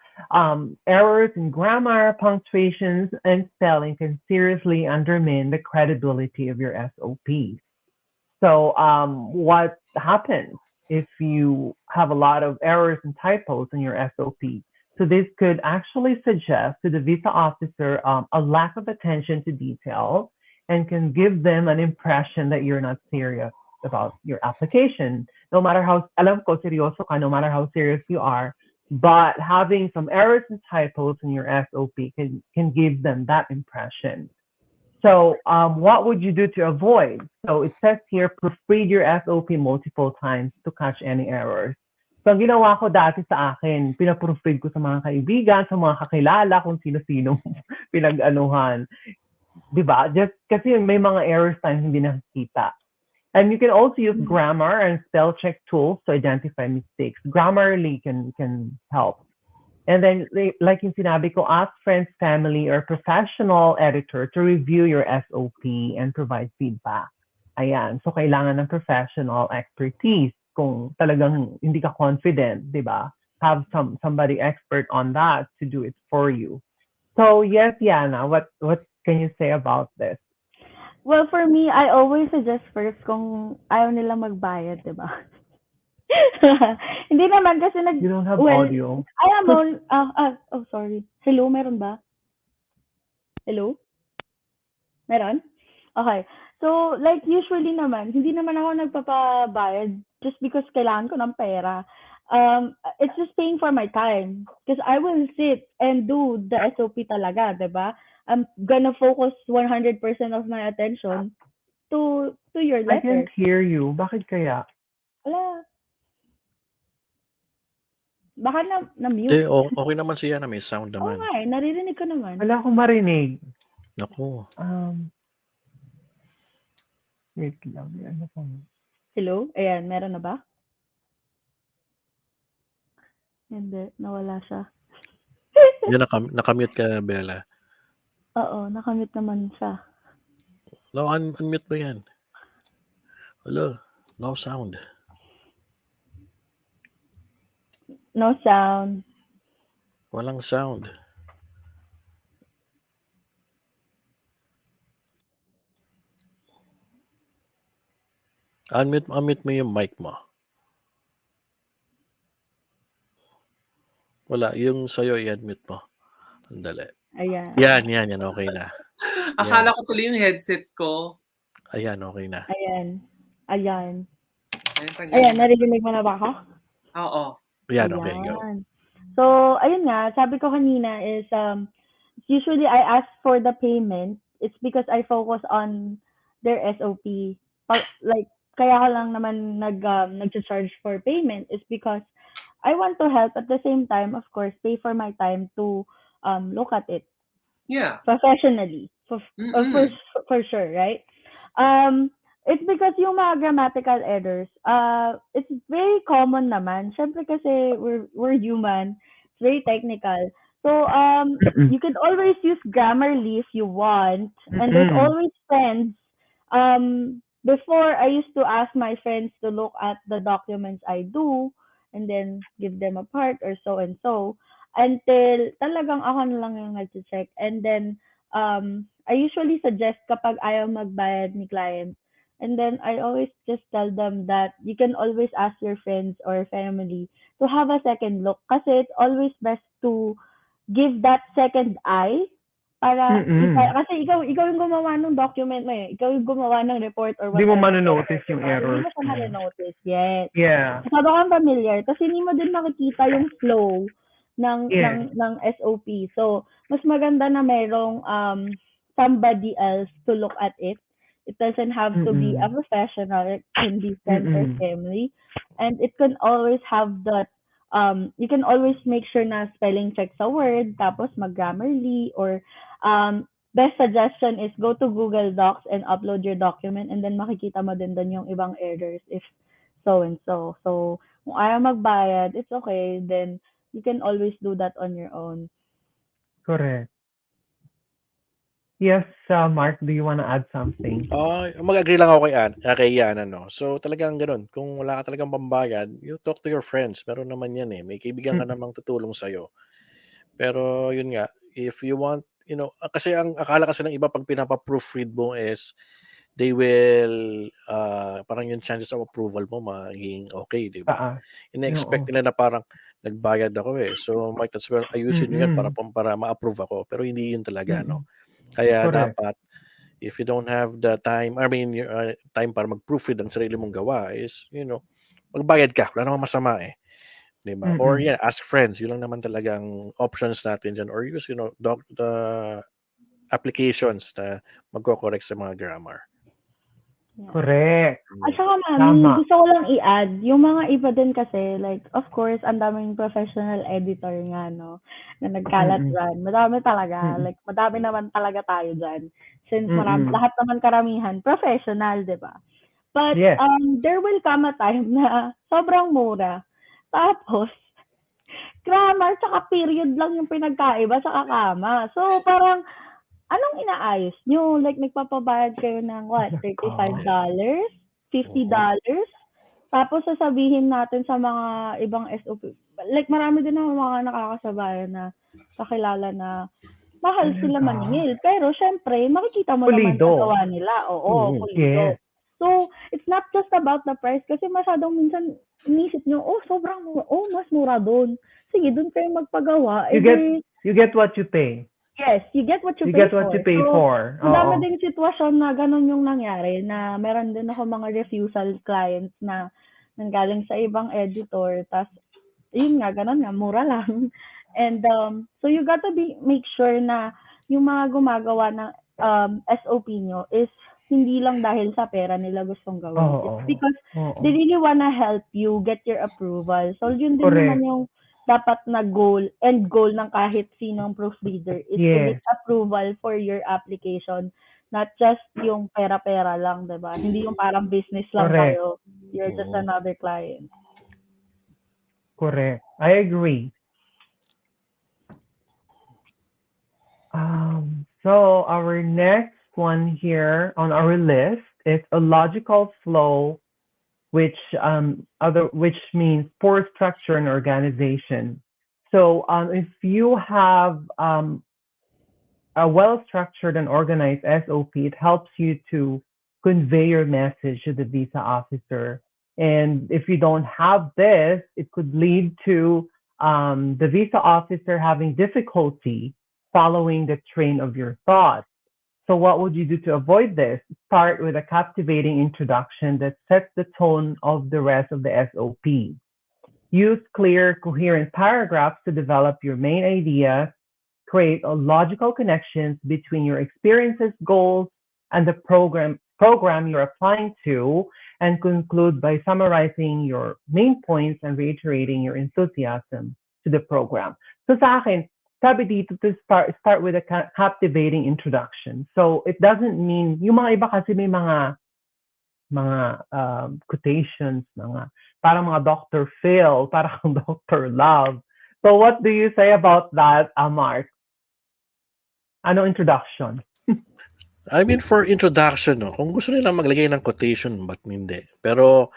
errors in grammar, punctuations, and spelling can seriously undermine the credibility of your SOPs. So what happens if you have a lot of errors and typos in your SOP? So this could actually suggest to the visa officer a lack of attention to detail and can give them an impression that you're not serious about your application. No matter how, alam ko, seryoso ka, no matter how serious you are, but having some errors and typos in your SOP can give them that impression. So, what would you do to avoid? So, it says here, proofread your SOP multiple times to catch any errors. So, ang ginawa ko dati sa akin, pinaproofread ko sa mga kaibigan, sa mga kakilala, kung sino-sino pinag-anuhan. Diba? Just kasi may mga errors tayong hindi nakikita. And you can also use grammar and spell check tools to identify mistakes. Grammarly can help. And then, like yung sinabi ko, ask friends, family, or professional editor to review your SOP and provide feedback. Ayan. So, kailangan ng professional expertise kung talagang hindi ka confident, di ba? Have somebody expert on that to do it for you. So, yes, Yana, what can you say about this? Well, for me, I always suggest first kung ayaw nila magbayad, di ba? Hindi naman kasi You don't have well, audio. alam mo, oh, sorry. Hello, meron ba? Hello? Meron? Okay. So, like, usually naman, hindi naman ako nagpapabayad just because kailangan ko ng pera. It's just paying for my time. Because I will sit and do the SOP talaga, di ba? I'm gonna focus 100% of my attention to your I can't letter. hear you. Bakit kaya? Wala. Baka na-mute. Hindi, okay naman siya na may sound Oo naman. nga eh, naririnig ko naman. Wala akong marinig. Naku. Wait lang. Ano pa? Hello? Ayan, meron na ba? Hindi, nawala siya. Hindi, nakamute ka, Bella. Oo, nakamute naman siya. No, unmute mo yan. Hello, no sound. No sound. Walang sound. Unmute mo yung mic mo. Wala, yung sa'yo i-unmute mo. Andali. Ayan. Yan, okay na. Akala ko tuloy yung headset ko. Ayan, okay na. Ayan, naririnig mo na ba ako? Oo. Yan, okay, go. So, ayun nga, sabi ko kanina is, usually I ask for the payment. It's because I focus on their SOP. Like, kaya ko lang naman nag-charge for payment is because I want to help at the same time, of course, pay for my time to look at it. Yeah. Professionally. For sure, right? It's because yung mga grammatical errors, it's very common naman. Syempre kasi we're human. It's very technical. So, you can always use Grammarly if you want. And there's always friends. Before, I used to ask my friends to look at the documents I do and then give them a part or so and so until talagang ako na lang yung nag-check. And then, I usually suggest kapag ayaw magbayad ni client, And then I always just tell them that you can always ask your friends or family to have a second look kasi it's always best to give that second eye para Mm. kasi ikaw yung gumawa ng document mo eh. Ikaw yung gumawa ng report or Di mo whatever. manonotice yung Hindi errors mo siya mo. ma-notice. Yes. Yeah. Masyado kang familiar. Tapos hindi mo din makikita yung flow Yes. ng SOP. So, mas maganda na merong somebody else to look at it. It doesn't have to be a Mm. professional. It can be friend or Mm. family. And it can always have that you can always make sure na spelling check sa word, tapos mag-grammarly, or best suggestion is go to Google Docs and upload your document and then makikita mo din doon yung ibang errors if so and so. So, kung ayaw magbayad, it's okay. Then, you can always do that on your own. Correct. Yes, Mark, do you want to add something? Mag-agree lang ako kay Yana, no? So, talagang ganun. Kung wala ka talagang pambayad, you talk to your friends. Meron naman yan eh. May kaibigan ka Mm. namang tutulong sa'yo. Pero, yun nga, if you want, kasi ang akala kasi ng iba pag pinapa-proofread mo is they will, parang yung chances of approval mo magiging okay, di ba? Taas. Ina-expect Oo. nila na parang nagbayad ako eh. So, might as well ayusin nyo yan para Mm. ma-approve ako. Pero hindi yun talaga, no? Mm. Kaya Correct. dapat, if you don't have the time, time para mag-proofread ang sarili mong gawa is, magbayad ka. Wala namang masama eh. Diba? Or Mm. ask friends. Yun lang naman talagang options natin dyan. Or use, the applications na magko-correct sa mga grammar. Yeah. Correct. At saka, mami, Tama. gusto ko lang i-add, yung mga iba din kasi, like, of course, ang daming professional editor nga, no, na nagkalat Mm. dyan. Madami talaga. Mm. Like, madami naman talaga tayo dyan. Since Mm. lahat naman karamihan, professional, di ba? But, Yes. there will come a time na sobrang mura. Tapos, grammar tsaka period lang yung pinagkaiba sa kama. So, parang, anong inaayos nyo? Like, nagpapabayad kayo ng what? $35? $50? Tapos sasabihin natin sa mga ibang SOP, like marami din naman mga nakakasabayan na kakilala na mahal sila Talaga? maningil. Pero syempre, makikita mo naman sa Pulido. gawa nila. Oo, Mhm. pulido. Yes. So, it's not just about the price kasi masyadong minsan inisip nyo, sobrang mura. Mas mura doon. Sige, doon kayo magpagawa. You get what you pay. Yes, you get what you You pay get what for. you pay So, for. ang dami Oo. ding sitwasyon na ganun yung nangyari na meron din ako mga refusal clients na nanggaling sa ibang editor. Tas, yun nga, ganun nga, mura lang. And so you gotta make sure na yung mga gumagawa ng SOP nyo is hindi lang dahil sa pera nila gustong gawin. Oo. It's because Oo. they really wanna help you get your approval. So yun din Correct. naman yung dapat na end goal ng kahit sinong proofreader is to Yes. get approval for your application. Not just yung pera-pera lang, diba? Hindi yung parang business lang Correct. kayo. You're just another client. Correct. I agree. So our next one here on our list is a logical flow, which means poor structure and organization. So if you have a well-structured and organized SOP, it helps you to convey your message to the visa officer. And if you don't have this, it could lead to the visa officer having difficulty following the train of your thoughts. So what would you do to avoid this? Start with a captivating introduction that sets the tone of the rest of the SOP. Use clear, coherent paragraphs to develop your main idea. Create logical connections between your experiences, goals, and the program you're applying to, and conclude by summarizing your main points and reiterating your enthusiasm to the program. So sa akin, sabi dito to start with a captivating introduction. So it doesn't mean, yung mga iba kasi may mga quotations, parang mga Dr. Phil, parang Dr. Love. So what do you say about that, Mark? Ano introduction? I mean, for introduction, no, kung gusto nila maglagay ng quotation, ba't hindi? Pero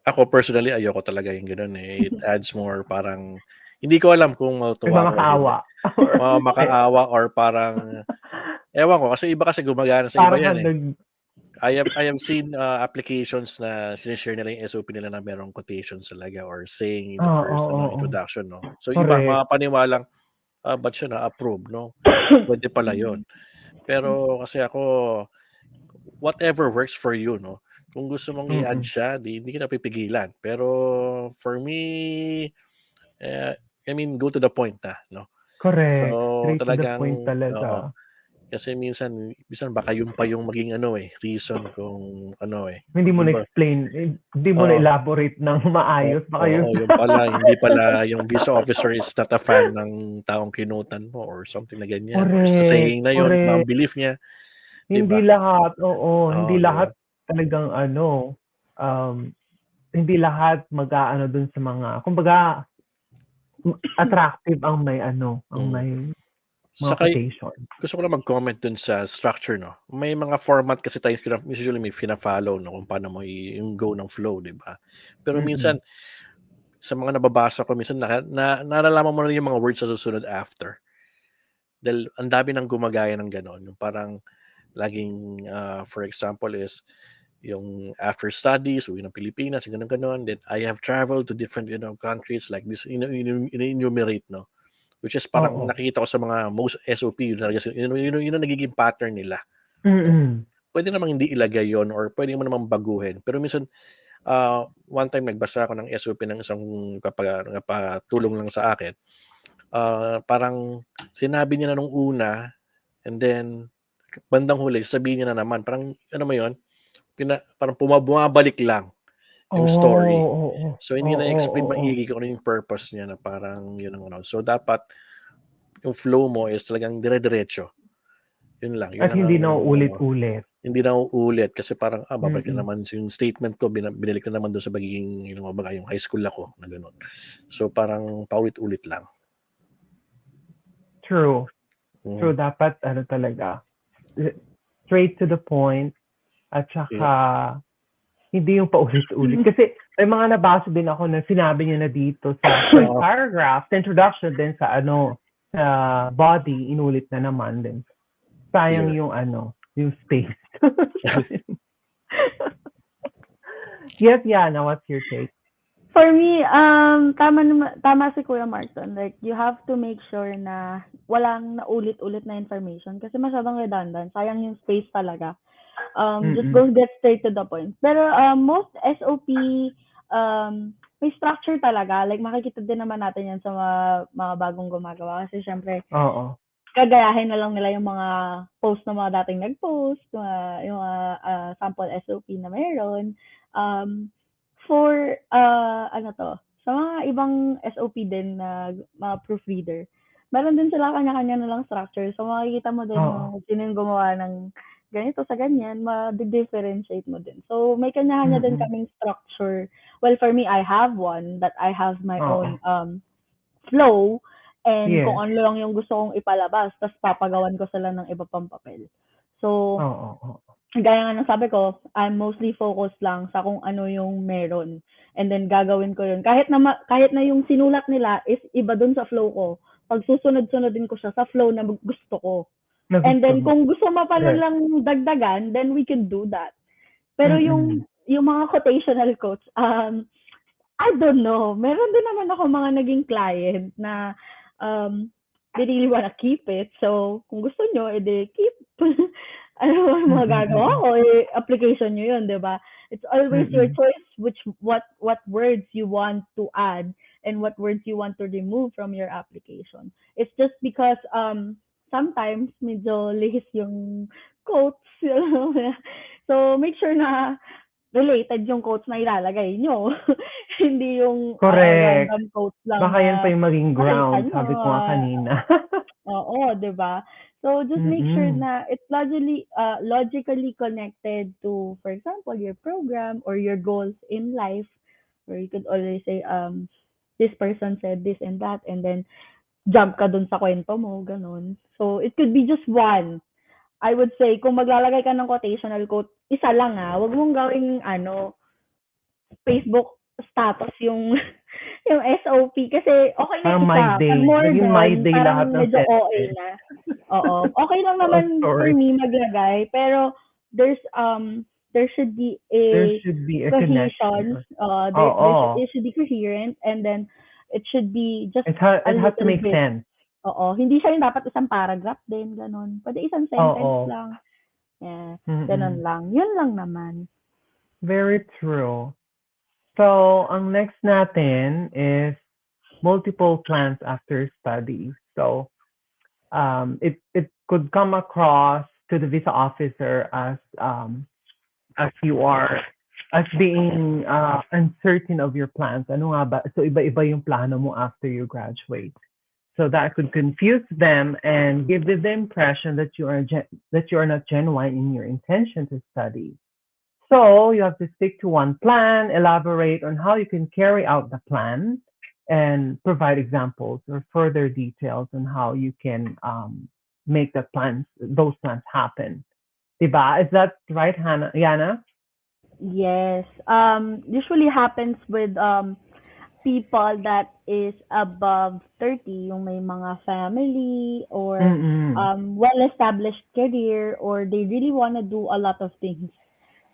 ako personally, ayoko talaga yung gano'n eh. It adds more parang, hindi ko alam kung matuwa ako o hindi. Makaawa or parang, ewan ko, kasi iba kasi gumagana sa iba Parang yan eh. I have seen applications na sinishare nila yung SOP nila na merong quotations talaga or saying in the first introduction, no. So iba Correct. mapapaniwalang ba't siya na-approve, no? Pwede pala 'yon. Pero kasi ako whatever works for you, no. Kung gusto mong i-add siya, hindi kita pipigilan. Pero for me, I mean, go to the point na, no. Correct. So Straight to the point talagang oo. talaga. Kasi minsan baka yun pa yung maging reason kung Hindi mo halimbawa na-explain, hindi mo oo, na-elaborate ng maayos. Baka yun. oo, yung pala hindi pala yung visa officer is not a fan ng taong kinutan mo or something na ganyan or sa Correct. saying na yun, Correct. mga belief niya, 'di Hindi ba? lahat, oo. Oo, Hindi 'di ba? lahat talagang hindi lahat mag-aano dun sa mga, kumbaga, attractive ang may ang may mga Saka quotation. gusto ko lang mag-comment dun sa structure, no. May mga format kasi tayo usually may fina-follow, no, kung paano mo yung go ng flow, 'di ba? Pero minsan sa mga nababasa ko minsan nalalaman mo na yung mga words na susunod after. Dahil ang dami nang gumagaya ng gano'n, yung parang laging for example is yung after studies, uwi ng Pilipinas, gano'n. Then I have traveled to different countries like this, enumerate, no? Which is parang Oo. nakikita ko sa mga most SOP, yun ang nagiging pattern nila. Pwede namang hindi ilagay yon or pwede mo namang baguhin. Pero minsan, one time nagbasa ako ng SOP ng isang kapatulong lang sa akin. Parang sinabi niya na nung una and then bandang huli sabihin niya na naman. Parang ano mo yun? Parang bumabalik lang yung story. Oo. So hindi na-explain Oo. maigi kung ano yung purpose niya na parang yun ang So dapat yung flow mo is talagang dire-diretso. Yun lang. Yun At lang hindi ang na uulit-ulit. hindi na uulit kasi parang babalik na naman yung statement ko, binalik na naman doon sa pagiging yung high school ako na gano'n. So parang paulit-ulit lang. True. True, dapat talaga straight to the point at saka hindi yung paulit-ulit. Kasi may mga nabasa din ako na sinabi niya na dito sa first paragraph, sa introduction din sa sa body, inulit na naman din. Sayang yung yung space. Yes, Yana, what's your take? For me, tama si Kuya Martin. Like, you have to make sure na walang naulit-ulit na information kasi masyadong redundant. Sayang yung space talaga. Just go get straight to the point. Pero most SOP, may structure talaga. Like, makikita din naman natin yan sa mga bagong gumagawa. Kasi syempre, kagayahin na lang nila yung mga post na mga dating nag-post, yung mga sample SOP na mayroon. For, sa mga ibang SOP din na mga proofreader, meron din sila kanya-kanya na lang structure. So, makikita mo din yung sino yung gumawa ng ganito sa ganyan, ma-differentiate mo din. So, may kanya-kanya din kaming structure. Well, for me, I have one that I have my own flow and kung ano lang yung gusto kong ipalabas, tapos papagawan ko sila ng iba pang papel. So, gaya nga ng sabi ko, I'm mostly focused lang sa kung ano yung meron. And then, gagawin ko yun. Kahit na yung sinulat nila is iba dun sa flow ko, pag susunod-sunodin ko siya sa flow na gusto ko. And then, kung gusto mo pa lang dagdagan, then we can do that. Pero yung mga quotational quotes, I don't know. Meron din naman ako mga naging client na they really wanna keep it. So, kung gusto nyo, edi keep. Ano mga gagawa ko? Application nyo yun, di ba? It's always your choice what words you want to add and what words you want to remove from your application. It's just because sometimes medyo lihis yung quotes. So, make sure na related yung quotes na ilalagay nyo. Hindi yung random quotes lang. Baka yan pa yung maging ground, sabi ko nga kanina. Oo, di ba? So, just make sure na it's logically connected to, for example, your program or your goals in life. Or you could always say, this person said this and that, and then jump ka dun sa kwento mo, ganun. So, it could be just one. I would say, kung maglalagay ka ng quotational quote, isa lang wag mong gawing Facebook status yung SOP kasi okay na parang isa. my day. Pag more Naging my day lahat parang ng medyo OA na. Oo. Okay lang naman for me maglagay, pero there should be There a should be a connection. cohesion. Oo. It should be coherent, and then it should be just a It has to little make bit. sense. Oo, hindi siya yung dapat isang paragraph din, gano'n. Pwede isang sentence Oo. lang. Yeah, gano'n Mm-mm. lang. Yun lang naman. Very true. So, ang next natin is multiple plans after study. So, it could come across to the visa officer as you are as being uncertain of your plans. Ano nga ba? So, iba-iba yung plano mo after you graduate. So that could confuse them and give them the impression that that you are not genuine in your intention to study. So you have to stick to one plan, elaborate on how you can carry out the plan, and provide examples or further details on how you can make those plans happen. Diba? Is that right, Hannah? Yana? Yes. Usually happens with people that is above 30, yung may mga family or Mm-mm. well-established career, or they really want to do a lot of things.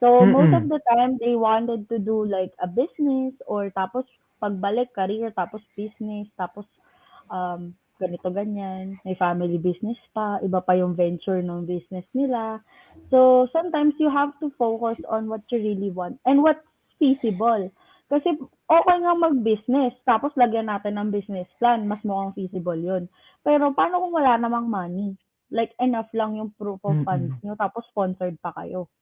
So most of Mm-mm. the time they wanted to do like a business, or tapos pagbalik career, tapos business, tapos ganito ganyan, may family business pa, iba pa yung venture ng business nila. So sometimes you have to focus on what you really want and what's feasible. Kasi okay nga mag-business, tapos lagyan natin ng business plan, mas mukhang feasible yun. Pero paano kung wala namang money? Like enough lang yung proof of funds Mm-mm. nyo, tapos sponsored pa kayo.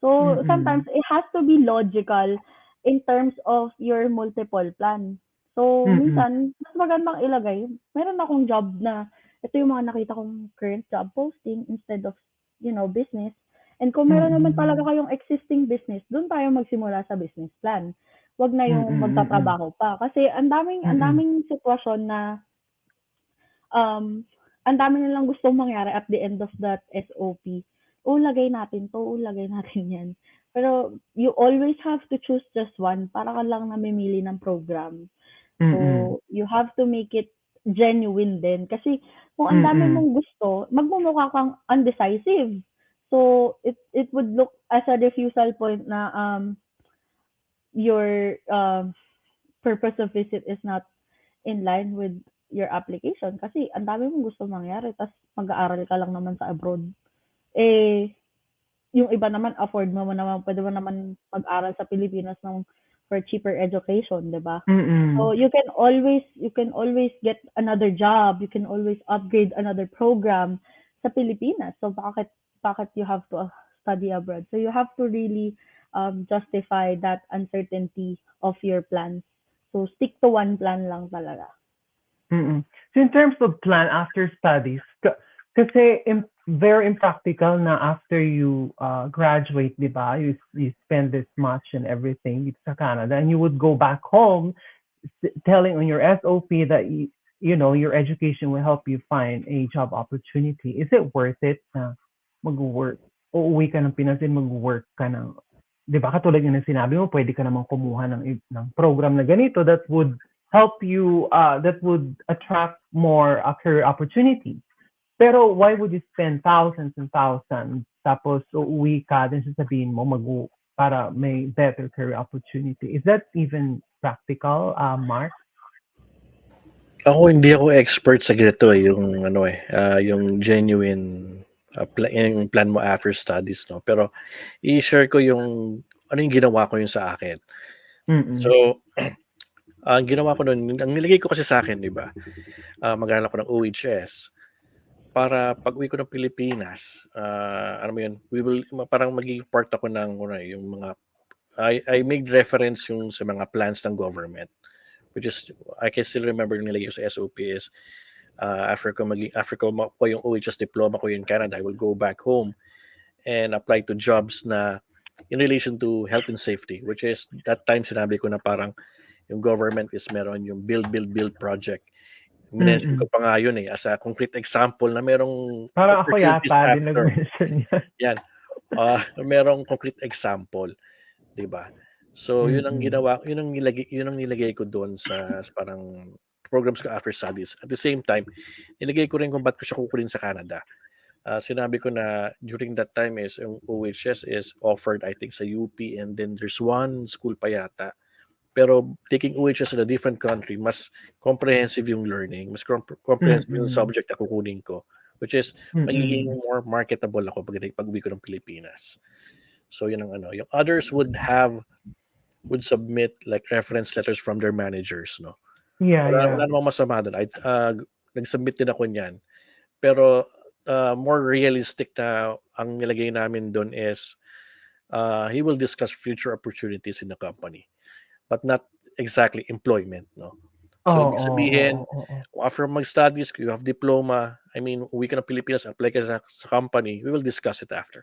So sometimes Mm-mm. it has to be logical in terms of your multiple plan. So Mm-mm. minsan, mas magandang ilagay, meron akong job na ito yung mga nakita kong current job posting instead of, business. And kung meron naman talaga Mm-mm. kayong existing business, doon tayo magsimula sa business plan. Wag na yung Mm-mm. magtatrabaho pa. Kasi ang Mm-mm. daming sitwasyon na um, ang dami nilang gustong mangyari at the end of that SOP. Lagay natin 'to, lagay natin 'yan. Pero you always have to choose just one para ka lang namimili ng program. Mm-mm. So, you have to make it genuine din. Kasi kung ang dami Mm-mm. mong gusto, magmumukha kang undecisive. So, it would look as a refusal point na your purpose of visit is not in line with your application kasi ang dami mong gusto mangyari tas mag-aaral ka lang naman sa abroad. Eh, yung iba naman afford mo naman, pwede mo naman mag-aral sa Pilipinas ng for cheaper education, 'di ba? So Mm-mm. you can always get another job, you can always upgrade another program sa Pilipinas. So bakit you have to study abroad? So you have to really justify that uncertainty of your plans. So stick to one plan lang talaga. Mm. So in terms of plan after studies, kasi very impractical na after you graduate, di ba? You spend this much and everything dito sa Canada, and you would go back home telling on your SOP that your education will help you find a job opportunity. Is it worth it na mag-work? Uuwi ka ng Pinas and mag-work ka ng, di ba, katulad yung sinabi mo, pwede ka namang kumuha ng program na ganito that would help you, that would attract more career opportunities. Pero why would you spend thousands and thousands tapos uuwi ka din sasabihin mo para may better career opportunity? Is that even practical, Mark? Ako hindi ako expert sa ganito yung yung genuine yung plan mo after studies, no. Pero i-share ko yung ano yung ginawa ko yung sa akin. Mm-mm. So, ang ginawa ko noon, ang nilagay ko kasi sa akin, 'di ba? Mag-aaral ako ng OHS para pag-uwi ko ng Pilipinas, ano mo yun, parang magiging part ako ng yung mga I made reference yung sa mga plans ng government, which is I can still remember yung nilagay ko sa SOP is after ko makuha yung OHS diploma ko in Canada, I will go back home and apply to jobs na in relation to health and safety, which is that time sinabi ko na parang yung government is meron yung build project. Minention ko Mm-mm. pa nga yun as a concrete example na merong Parang ako opportunities yata din after. nag-mention yan. Yan. Merong concrete example, 'di ba? So, yun ang Mm-mm. ginawa, yun ang nilagay ko doon sa parang programs ko after studies. At the same time, nilagay ko rin kung ba't ko siya kukunin sa Canada. sinabi ko na during that time is yung OHS is offered I think sa UP, and then there's one school pa yata. Pero taking OHS in a different country, mas comprehensive yung learning, mas comprehensive yung Mm-mm. subject na kukunin ko, which is magiging Mm-mm. more marketable ako pag uwi ko ng Pilipinas. So yun ang ano. Yung others would submit like reference letters from their managers, no? Yeah, Wala yeah. namang masama doon. Nag-submit din ako niyan. Pero more realistic na ang nilagay namin doon is he will discuss future opportunities in the company, but not exactly employment, no? So Oo, ibig oo, sabihin, oo, oo. after mag-studies, you have diploma, I mean, uwi ka ng Pilipinas, apply ka sa company, we will discuss it after.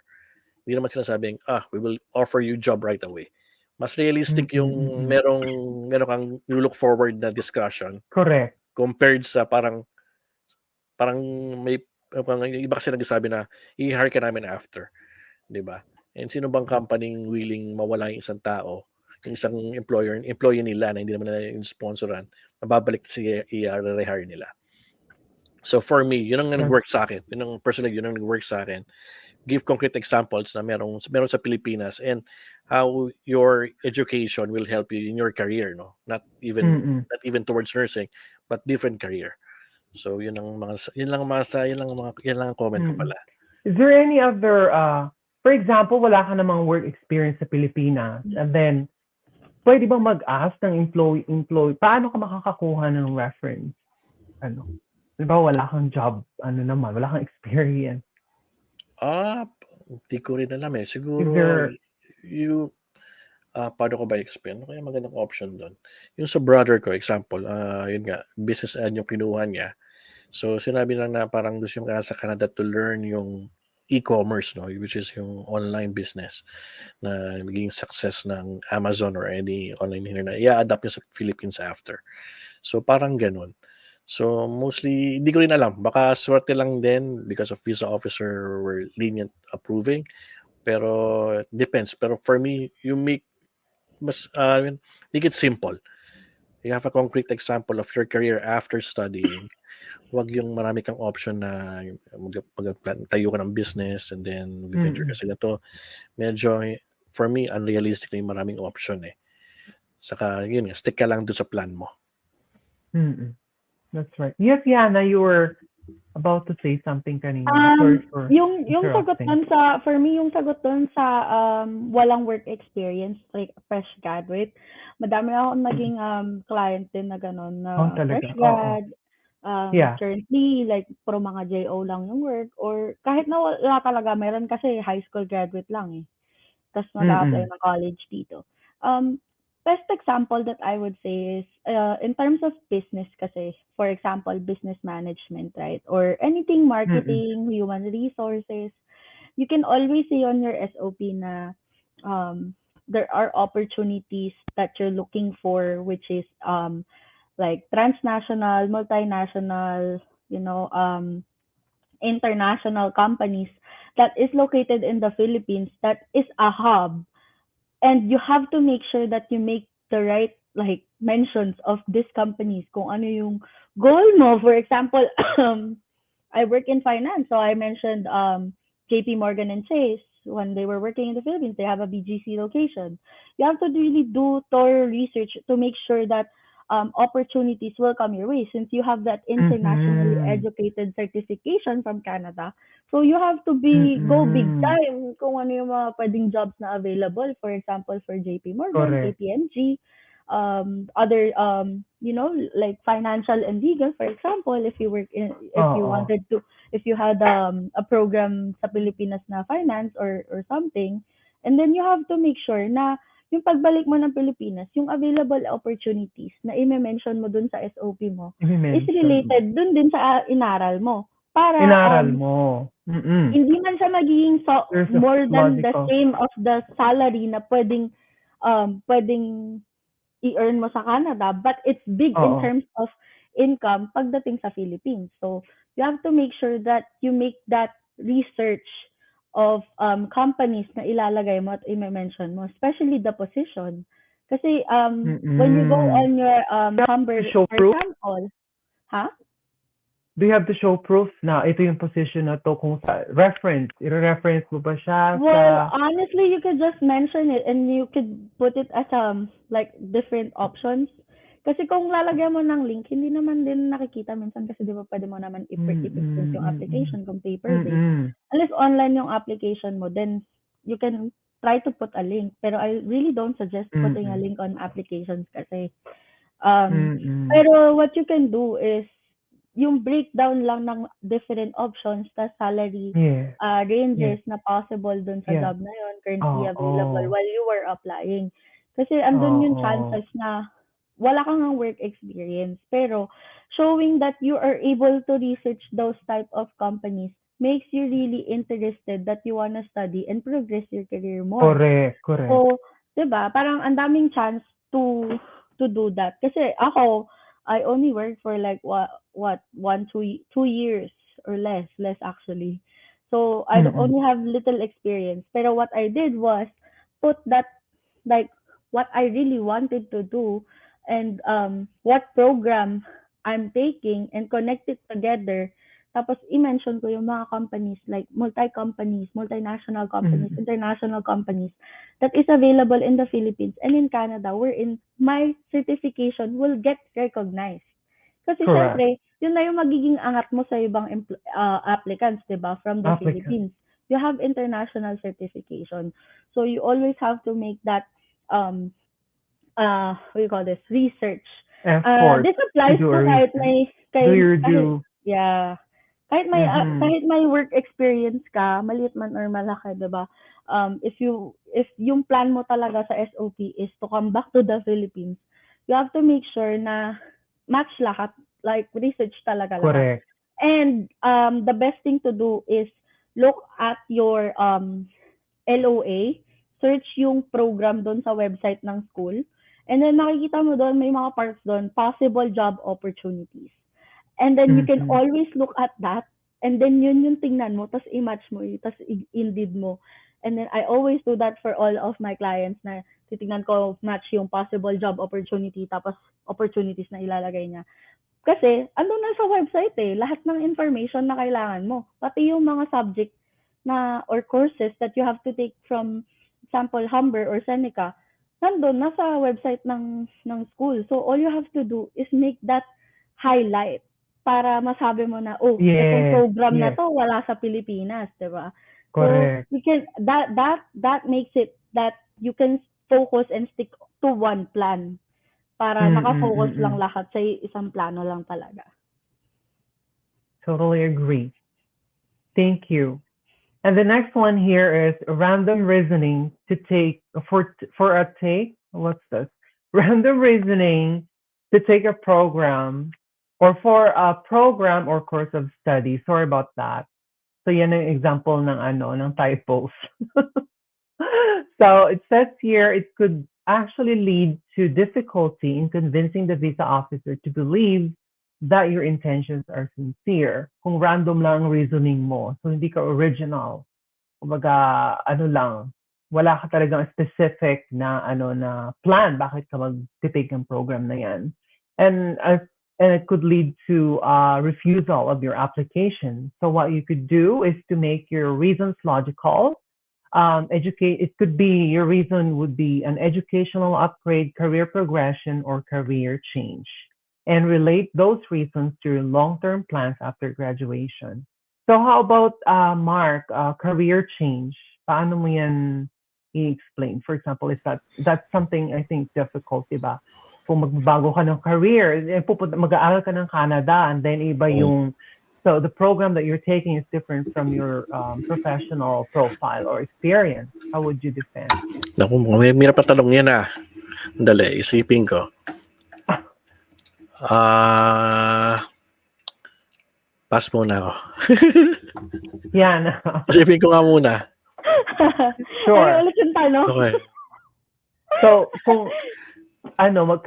Hindi naman sinasabing, we will offer you job right away. Mas realistic Mm-mm, yung mm-mm. meron kang you look forward na discussion Correct. compared sa parang may yung iba kasi nagsasabi na i-hire ka namin after, 'di ba? And sino bang company willing mawala yung isang tao, yung isang employee nila na hindi naman nila yung sponsoran, mababalik i-rehire nila. So for me, yun ang Yes. nag-work sa akin. Yun ang personally, yun ang nag-work sa akin. Give concrete examples na meron sa Pilipinas, and how your education will help you in your career, no? Mm-mm. Not even towards nursing, but different career. So yun lang ang comment ko Mm-mm. pala. Is there any other, for example, wala ka namang work experience sa Pilipinas, and then, pwede bang mag-ask ng employee, paano ka makakakuha ng reference? Ano? Diba wala kang job, wala kang experience. Hindi ko rin alam eh. Is Siguro there, you paano ko ba explain? Ano kaya magandang option doon? Yung sa brother ko, example, yun nga, business ad yung kinuha niya. So sinabi lang na parang gusto yung sa Canada to learn yung e-commerce, no, which is yung online business na maging success ng Amazon or any online here na i-adapt niya sa Philippines after. So parang ganun. So mostly hindi ko rin alam, baka swerte lang din because of visa officer were lenient approving, pero depends. Pero for me, you make it simple. You have a concrete example of your career after studying. Wag yung marami kang option na tayo ka ng business and then mag-venture ka mm-mm. sa ganito. Medyo, for me, unrealistic na yung maraming option eh. Saka, yun nga, stick ka lang doon sa plan mo. Mm-mm. That's right. Yes, Yana, you were about to say something kanina. Sorry for Yung sagot interrupting. dun for me, yung sagot dun sa walang work experience, like fresh graduate, madami akong naging client din na gano'n Oh, na fresh talaga. Oo. grad, Yeah. currently, like, puro mga JO lang yung work, or kahit na wala talaga, meron kasi high school graduate lang eh. Tapos mag-a-apply Mm-mm. ng college dito. Best example that I would say is in terms of business kasi, for example, business management, right? Or anything Mm-mm. marketing, human resources, you can always see on your SOP na there are opportunities that you're looking for, which is like transnational, multinational, international companies that is located in the Philippines, that is a hub, and you have to make sure that you make the right like mentions of these companies kung ano yung goal mo. For example, I work in finance, so I mentioned JP Morgan and Chase. When they were working in the Philippines, they have a BGC location. You have to really do thorough research to make sure that opportunities will come your way, since you have that internationally Mm-hmm. educated certification from Canada. So you have to go big Mm-mm. time kung ano yung mga pwedeng jobs na available. For example, for JP Morgan, Correct. KPMG, other like financial and legal. For example, if you Oo. if you had a program sa Pilipinas na finance or something, and then you have to make sure na yung pagbalik mo ng Pilipinas, yung available opportunities na i-mention mo dun sa SOP mo is I-mention. related dun din sa inaral mo. Para Inaral mo. Mm-mm. hindi man siya magiging There's a more than the logical. same of the salary na pwedeng i-earn mo sa Canada, but it's big in Oo. terms of income pagdating sa Philippines. So you have to make sure that you make that research of companies na ilalagay mo at i-mention mo, especially the position. Kasi when you go Mm-mm. on your You have to Humber, show for proof. example, ha? Do you have to show proof na ito yung position na to kung sa reference? I-reference mo ba siya Well, sa... honestly, you could just mention it and you could put it as like different options. Kasi kung lalagyan mo ng link, hindi naman din nakikita minsan kasi di ba pwede mo naman i-print Mm, yung mm, application kung paper-based. mm. Unless online yung application mo, then you can try to put a link. Pero I really don't suggest putting a Mm, link on applications kasi Um, mm. pero what you can do is yung breakdown lang ng different options ta salary Yeah, yeah, ranges na possible dun sa yeah. job na yon currently available Oo, while you were applying. Kasi andun yung oo. chances na wala kang ng work experience pero showing that you are able to research those type of companies makes you really interested that you wanna study and progress your career more. Correct, correct. So, 'di ba, parang ang daming chance to do that. Kasi ako, I only worked for like what 2 years or less actually. So I Mm, only have little experience. Pero what I did was put that like what I really wanted to do and what program I'm taking and connect it together. Tapos i-mention ko yung mga companies like multi-companies, multinational companies, mm. international companies that is available in the Philippines and in Canada wherein my certification will get recognized. Kasi Correct. syempre, yun na yung magiging angat mo sa ibang applicants, di ba, from the Applicant. Philippines. You have international certification. So you always have to make that um what do you call this, research. Effort This to applies do a to kahit research. may Do kahit, your kahit due. yeah. Mm-hmm. Kahit may work experience ka, maliit man or malaki, 'di ba? If yung plan mo talaga sa SOP is to come back to the Philippines, you have to make sure na match lahat, like research talaga lahat. Correct. And the best thing to do is look at your LOA, search yung program doon sa website ng school. And then makikita mo doon, may mga parts doon, possible job opportunities. And then you can Mm-hmm. always look at that. And then yun yung tingnan mo, tas i-match mo, tas indeed mo. And then I always do that for all of my clients na titingnan ko match yung possible job opportunity tapos opportunities na ilalagay niya. Kasi andun na sa website eh, lahat ng information na kailangan mo. Pati yung mga subject na or courses that you have to take from example Humber or Seneca, nandun nasa website ng school. So all you have to do is make that highlight para masabi mo na, oh, itong Yes, program na yes. to wala sa Pilipinas, 'di ba? So Correct. you can that makes it that you can focus and stick to one plan para Mm-mm, naka-focus lang mm-mm. lahat sa isang plano lang talaga. Totally agree. Thank you. And the next one here is random reasoning to take for a take. What's this? Random reasoning to take a program or for a program or course of study. Sorry about that. So yan ang example ng ano ng typos. So it says here it could actually lead to difficulty in convincing the visa officer to believe that your intentions are sincere. Kung random lang ang reasoning mo, so hindi ka original. Kumbaga, ano lang, wala ka talagang specific na ano na plan bakit ka mag-take ng program na yan. And and it could lead to refusal of your application. So what you could do is to make your reasons logical. Educate. It could be your reason would be an educational upgrade, career progression, or career change, and relate those reasons to your long-term plans after graduation. So how about Mark, career change? Paano mo yan i-explain? For example, is that's something I think difficult, diba? Kung magbabago ka ng career, mag-aaral ka ng Canada and then iba yung so the program that you're taking is different from your professional profile or experience. How would you defend? Naku, may mirap na tanong yan ah. Dali, isipin ko. Pass muna ako. Yan. Isipin ko nga muna. Sure. Ano ulit yung tanong? Okay. So kung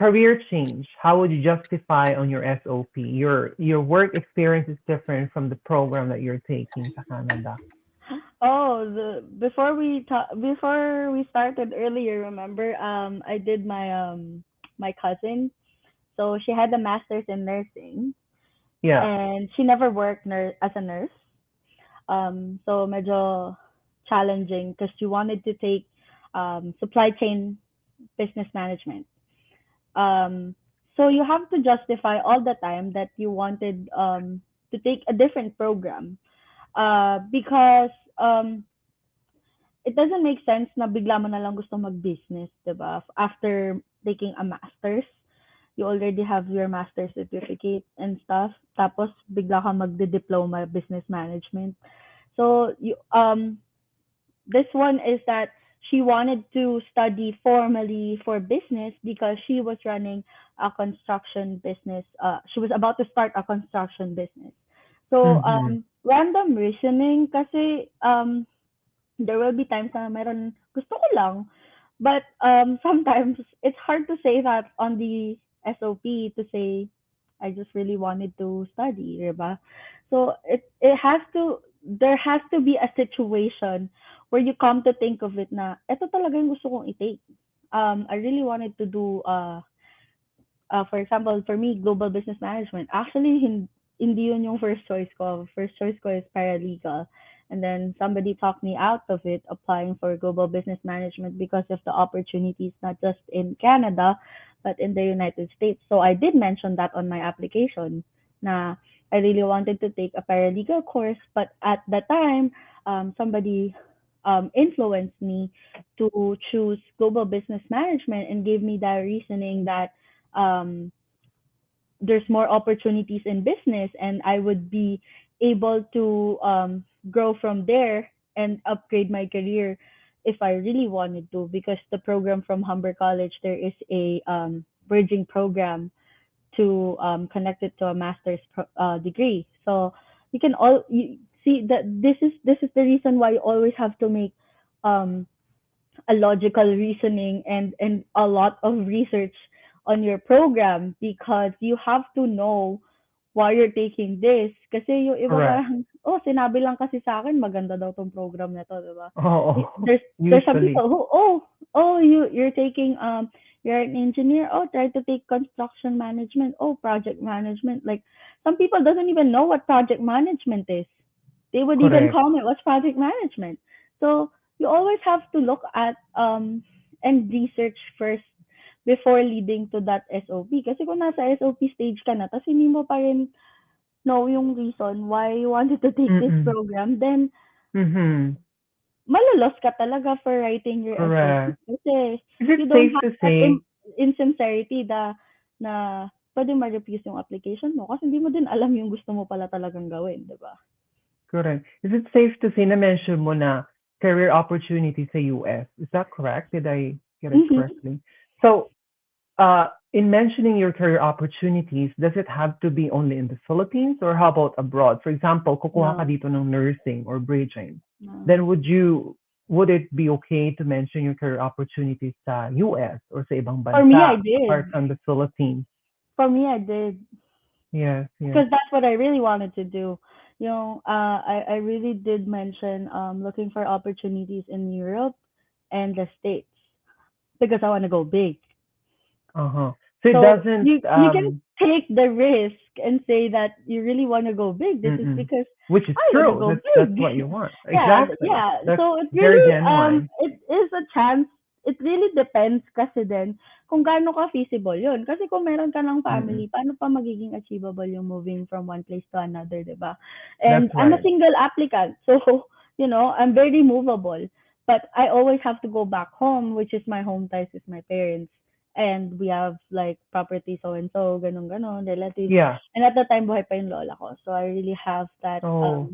career change, how would you justify on your SOP? Your work experience is different from the program that you're taking sa Canada. Oh, before we started earlier, remember? I did my cousin. So she had a master's in nursing. Yeah. and she never worked as a nurse. So medyo challenging because she wanted to take supply chain business management. Um, so you have to justify all the time that you wanted to take a different program because it doesn't make sense na bigla mo na lang gusto mag-business, 'di ba? After taking a master's, you already have your master's certificate and stuff. Tapos bigla ka magdi-diploma business management. So this one is that she wanted to study formally for business because she was running a construction business. She was about to start a construction business. So Mm-hmm. random reasoning kasi there will be times na meron gusto ko lang. But sometimes it's hard to say that on the SOP to say I just really wanted to study, diba? So it has to there has to be a situation where you come to think of it na ito talaga yung gusto kong i-take. I really wanted to do for example, for me, global business management. Actually, hindi yun yung first choice ko. First choice ko is paralegal. And then somebody talked me out of it, applying for global business management because of the opportunities, not just in Canada, but in the United States. So I did mention that on my application. Na I really wanted to take a paralegal course, but at the time, somebody influenced me to choose global business management and gave me that reasoning that um, there's more opportunities in business and I would be able to grow from there and upgrade my career if I really wanted to because the program from Humber College there is a bridging program to connect it to a master's degree. So you can all you see that this is the reason why you always have to make um, a logical reasoning and a lot of research on your program because you have to know why you're taking this. Kasi yung iba Correct. parang, oh, sinabi lang kasi sa akin, maganda daw tong program na to, di ba? Oh, There's some usually. people who, you're taking, you're an engineer, oh, try to take construction management, oh, project management. Like, some people doesn't even know what project management is. They would even Correct. comment, what's project management? So, you always have to look at and research first before leading to that SOP. Kasi kung nasa SOP stage ka na, tapos hindi mo pa rin know yung reason why you wanted to take this Mm-mm. program, then Mm-hmm. malalos ka talaga for writing your SOP. Correct. Kasi Is it you don't safe have to that say, insincerity na pwede ma-refuse yung application mo kasi hindi mo din alam yung gusto mo pala talagang gawin, di ba? correct. Is it safe to say na mention mo na career opportunity sa US? Is that correct? Did I get it Mm-hmm. correctly? So, in mentioning your career opportunities, does it have to be only in the Philippines or how about abroad? For example, kukuha ka No, dito ng nursing or bridging. no. Then would it be okay to mention your career opportunities sa US or sa ibang For me, I bansa apart did. from the Philippines? For me, I did. Yes, yes. Because that's what I really wanted to do. You know, I really did mention looking for opportunities in Europe and the States because I want to go big. Uh-huh. So it So doesn't you can take the risk and say that you really want to go big. This is mm-mm. because Which is I want to true. go That's big. what you want. Yeah, Exactly. yeah. That's So it very really genuine. it is a chance. It really depends kasi din kung gaano ka feasible yun. Kasi kung meron ka ng Mm-mm. family, paano pa magiging achievable yung moving from one place to another, di ba? That's And I'm a right. single applicant, so I'm very movable. But I always have to go back home, which is my home ties with my parents. And we have like property so and so, ganun ganon, relatives. Yeah. And at the time, buhay pa yung lola ko. So I really have that Oh,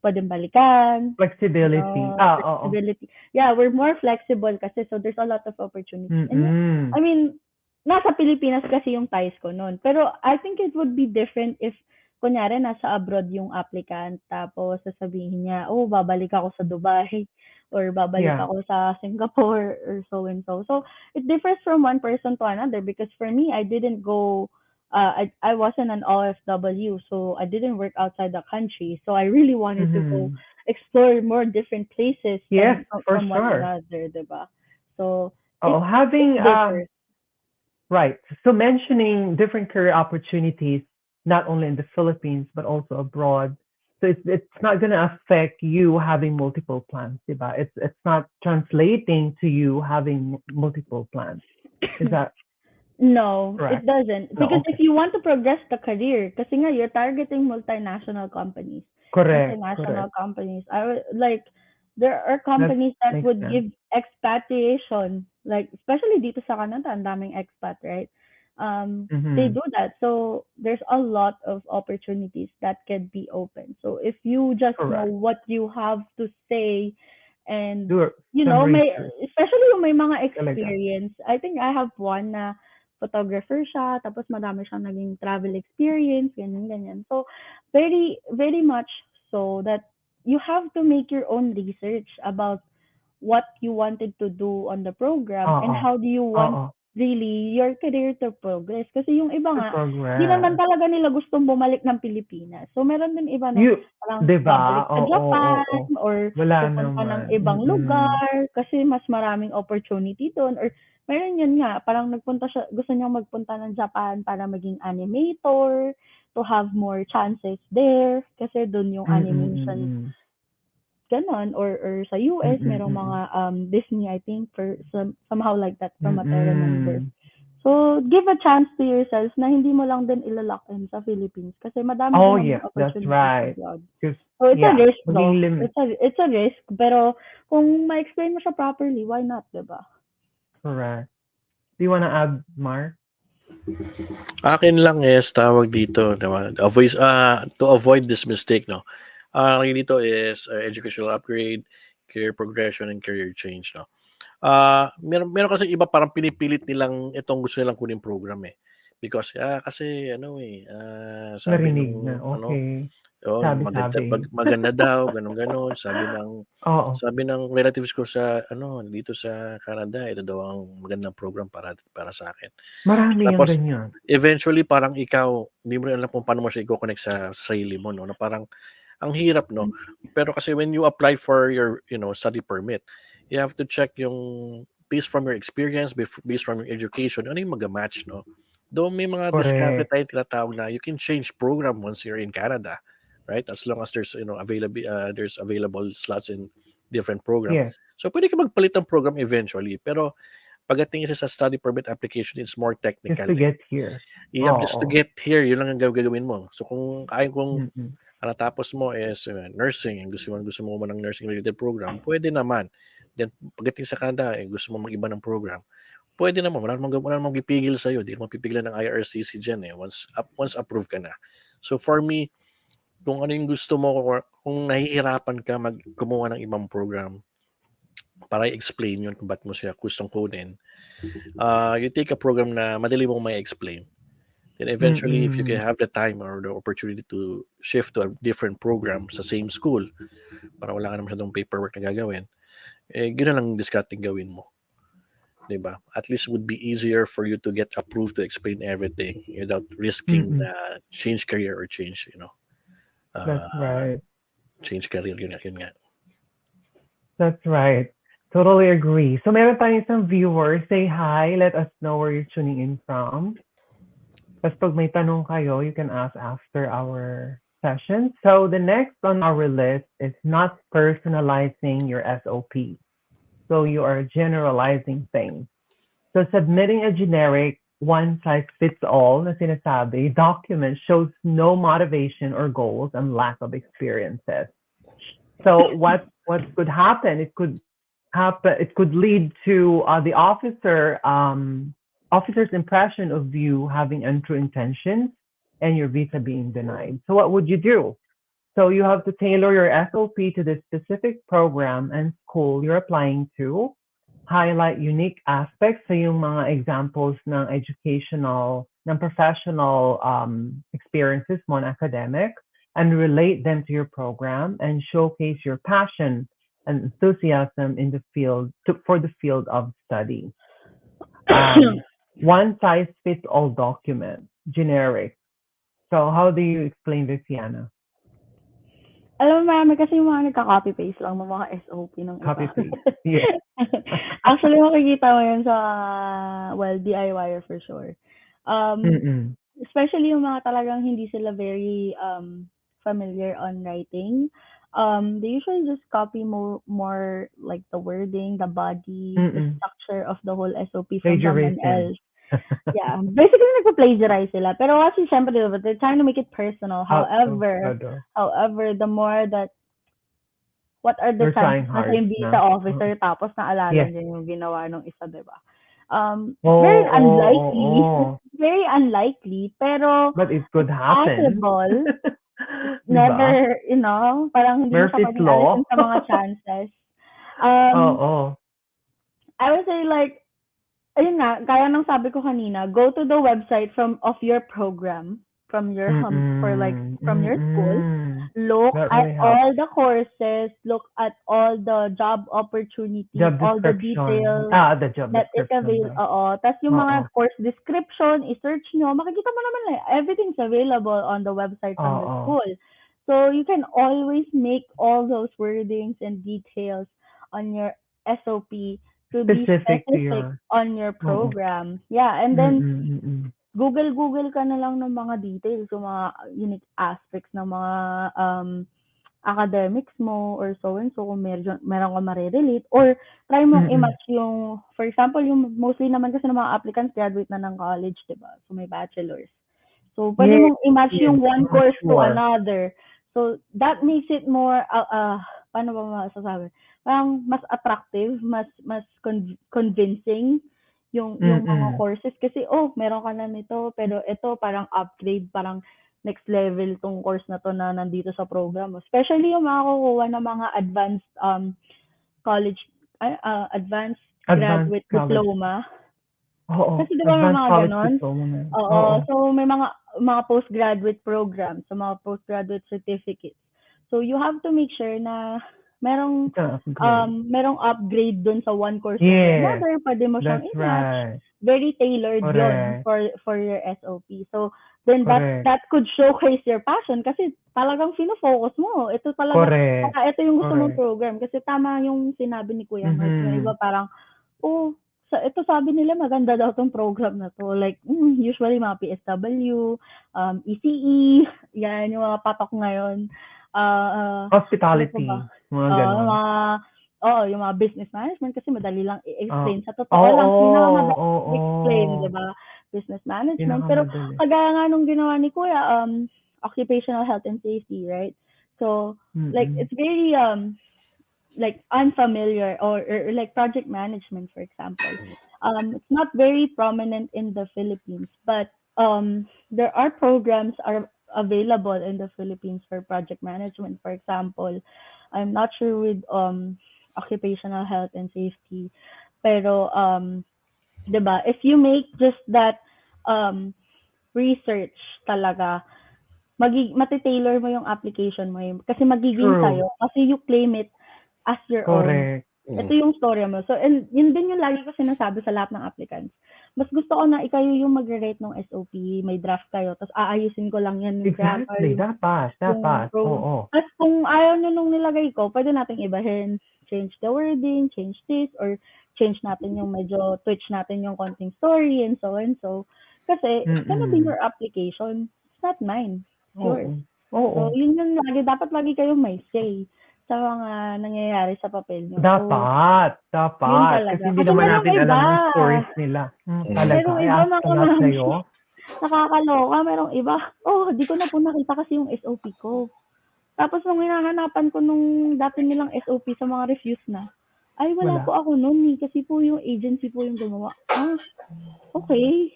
pwedeng balikan, flexibility. Ah, oo. flexibility. Yeah, we're more flexible kasi so there's a lot of opportunities. And Mm-mm. I mean, nasa Pilipinas kasi yung ties ko noon. Pero I think it would be different if kunyari nasa abroad yung applicant tapos sasabihin niya, oh, babalik ako sa Dubai or babalik Yeah. ako sa Singapore or so and so. So it differs from one person to another because for me, I didn't go I wasn't an OFW, so I didn't work outside the country. So I really wanted to go Mm-hmm. explore more different places Yes, for from one sure. another, diba? So Oh, it having differs. right. So mentioning different career opportunities not only in the Philippines but also abroad. So it's not going to affect you having multiple plans, diba? It's not translating to you having multiple plans. Is that No, it correct? doesn't. No, Because if okay. you want to progress the career, kasi nga you're targeting multinational companies. Correct, Multinational correct. companies. Like there are That companies that makes would sense. give expatriation, like especially dito sa Canada, ang daming expat, right? They Mm-hmm. do that. So there's a lot of opportunities that can be open. So if you just know Correct. what you have to say and Do some may research especially yung may mga talaga. experience. I think I have one na photographer siya, tapos madami siyang naging travel experience, ganyan, ganyan. So, very, very much so that you have to make your own research about what you wanted to do on the program and Oo. how do you want Oo. really your career to progress. Kasi yung iba To nga, di naman progress. talaga nila gustong bumalik ng Pilipinas. So, meron din iba na You, parang 'di babalik ba? sa Oo, Japan oo. or Wala pupunta ng naman. ibang Mm. lugar kasi mas maraming opportunity doon or meron yun nga, parang nagpunta siya, gusto niyang magpunta ng Japan para maging animator, to have more chances there kasi doon yung Mm, animation mm. gano'n or sa Mm, US merong mm. mga Disney I think for somehow like that from what I remember. Mm. So, give a chance to yourself na hindi mo lang din ilalock in sa Philippines kasi madami Oh, din namang yes, that's opportunities right. abroad. 'Cause So, it's a yeah, risk maging though. limit. It's a risk pero kung ma-explain mo siya properly, why not, 'di ba? Correct. Do you wanna add, Mark? Akin lang is tawag dito, diba? To avoid this mistake, no. Akin dito is educational upgrade, career progression, and career change, no. Meron kasi iba parang pinipilit nilang itong gusto nilang kunin program eh. Because kasi sabi Narinig na, nung okay. maganda, Sabi-sabi. maganda daw, ganun ganon. Oo. Sabi ng relatives ko sa dito sa Canada, ito daw ang magandang program para sa akin. Marami yang Tapos ganyan. eventually parang ikaw hindi mo rin alam kung paano mo siya i-connect sa sarili mo, no, na parang ang hirap, no. Pero kasi when you apply for your study permit, you have to check yung based from your experience, based from your education, ano yung mag-match, no. Though may mga discount Correct. tayo tinatawag na you can change program once you're in Canada, right? As long as there's there's available slots in different program. Yes, So pwede ka magpalit ng program eventually, pero pagdating kasi sa study permit application, it's more just technical to eh. get here. Just to Oo. get here, yun lang ang gagawin mo. So kung Mm. ang natapos mo is nursing, gusto mo man ng nursing related program, pwede naman. Then pagdating sa Canada, gusto mo mag-iba ng program, pwede naman. Wala namang pipigil sa'yo. Di naman pipigilan ng IRCC dyan eh. Once approved ka na. So for me, kung ano yung gusto mo, or kung nahihirapan ka kumuha ng ibang program, para i-explain yun kung ba't mo siya gustong kunin, you take a program na madali mong may explain. Then eventually, if you can Mm. have the time or the opportunity to shift to a different program sa same school, para wala ka na masyadong paperwork na gagawin, gano'n lang discarding gawin mo. Diba? At least would be easier for you to get approved to explain everything without risking Mm. na change career or That's uh, right. change career, yun nga. That's right. Totally agree. So meron tayong isang viewer. Say hi. Let us know where you're tuning in from. Tapos pag may tanong kayo, you can ask after our session. So the next on our list is not personalizing your SOP. So you are generalizing things. So submitting a generic one size fits all na sinasabi document shows no motivation or goals and lack of experiences. So what could happen? It could lead to the officer's impression of you having untrue intentions and your visa being denied. So what would you do? So you have to tailor your SOP to the specific program and school you're applying to. Highlight unique aspects sa yung mga examples ng professional experiences mo on academic, and relate them to your program and showcase your passion and enthusiasm in the for the field of study. One size fits all document, generic. So how do you explain this, Yana? Alam mo, marami kasi yung mga nagka-copy-paste lang ng mga SOP ng iba. Copy paste. Yeah. Actually, makikita mo yun sa, DIY for sure. Mm-mm. especially yung mga talagang hindi sila very familiar on writing, they usually just copy more like the wording, the body, the Mm-mm. structure of the whole SOP from someone Plagiarism. else. Yeah, basically nagpa-plagiarize sila. Pero kasi syempre, diba, they're trying to make it personal. Todo. However, the more that what are the You're trying chances na hard, sa'yo visa no? officer tapos naalala Yes. niya yung ginawa ng isa, di ba? Oo, Very unlikely. oo. Very unlikely. Pero But it could it's happen. possible. Di ba? Never, parang hindi mo siya Murphy's pwedeng Law. alisin sa mga chances. Um, Oo. I would say like, ayun nga, gaya ng sabi ko kanina, go to the website of your program, from your from your school. Mm-mm. Look That at really helps. all the courses, look at all the job opportunities, Job all the description. details The job that is description available. daw. Oo. Tapos yung Oo. mga course description, i-search nyo, makikita mo naman everything's available on the website from the Oo. school. So you can always make all those wordings and details on your SOP to be Specific to specific your... on your Oo. program. Yeah, and then Mm-mm. Google ka na lang ng mga details, yung mga unique aspects ng mga academics mo or so and so kung meron ka marirelate, or try mong i-match yung, for example, yung mostly naman kasi ng mga applicants graduate na ng college, diba? So may bachelor's. So pwede Yes, mong i-match yes. yung one I'm course to sure. another. So that makes it more paano ba masasabi? Parang mas attractive, mas convincing yung mga courses kasi meron ka na nito, pero ito parang upgrade, parang next level tong course na to na nandito sa program mo. Especially yung mga kukuha ng mga advanced college advanced Advanced graduate college. diploma. Oo. Kasi di ba may Advanced mga college ganon? diploma na. Oo. So may mga postgraduate programs, so mga postgraduate certificates. So you have to make sure na merong merong upgrade dun sa one course or another. Pwede mo siyang That's i-match. right. Very tailored yon Correct. for your SOP. So then Correct. that could showcase your passion kasi talagang fino-focus mo. Ito talaga, Correct. ito yung gusto mong Correct. program. Kasi tama yung sinabi ni Kuya Mark. Yung Mhm. iba parang, ito sabi nila maganda daw tong program na to. Like, usually mga PSW, ECE, yan yung mga patok ngayon. Ano pa Hospitality. ba? Mga ganon. Yung mga business management kasi madali lang i-explain. Sa totoo Oo. lang, pinakamadali Oo. explain, di ba? Business management. Pero Pinakamadali. kagaya nga nung ginawa ni Kuya, occupational health and safety, right? So, like, it's very, like unfamiliar, or like project management, for example. It's not very prominent in the Philippines, but there are programs are available in the Philippines for project management. For example, I'm not sure with occupational health and safety, pero 'di ba? If you make just that research talaga, matitailor mo yung application mo kasi magiging sa'yo kasi you claim it as your own. Correct. Ito yung story mo. So, and yun din yung lagi ko sinasabi sa lahat ng applicants. Mas gusto ko na ikaw yung magre-rate ng SOP, may draft kayo, tapos aayusin ko lang yan yung grammar. Exactly. Dapat. Oo. Tapos kung ayaw nyo nung nilagay ko, pwede nating ibahin. Change the wording, change this, or change natin yung medyo, twitch natin yung konting story, and so and so. Kasi, it's gonna be your application. It's not mine. It's yours. Oo. So, yun yung dapat lagi kayong may say sa mga nangyayari sa papel nyo. Dapat. Yun talaga. Kasi hindi Kasi naman merong natin alam iba. yung stories nila. Talaga. Merong iba mga mami. sa'yo. Nakakaloka. Merong iba. Di ko na po nakita kasi yung SOP ko. Tapos nung hinahanapan ko nung dati nilang SOP sa mga reviews na, ay wala po ako nun kasi po yung agency po yung gumawa. Okay.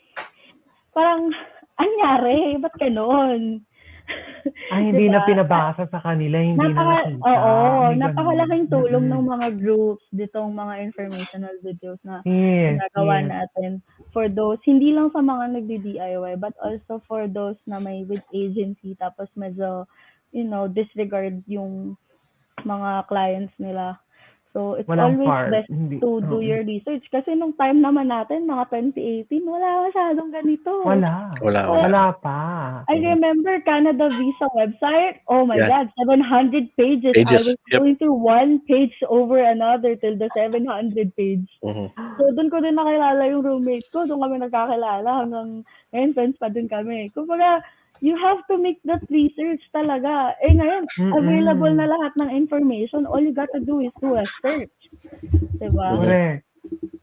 Parang, anyari? Ba't ganon? Hindi na pinabasa sa kanila, hindi na nakita. Oo, napakalaking tulong ng mga groups, ditong mga informational videos na ginagawa natin for those, hindi lang sa mga nagdi-DIY, but also for those na may with agency, tapos medyo, disregard yung mga clients nila. So, it's Walang always part. best Hindi. to do your research. Kasi nung time naman natin, mga 2018, wala masyadong ganito. Wala. Wala. Wala pa. I remember Canada Visa website. Oh my Yeah. God, 700 pages. I Pages. was Yep. going through one page over another till the 700 page. Mhm. So, doon ko din nakilala yung roommate ko. Doon kami nagkakilala hanggang ngayon, friends pa din kami. Kumbaga, you have to make that research talaga. Eh ngayon, available na Mm-mm. lahat ng information. All you gotta do is do a search. Diba? Mhm. Correct.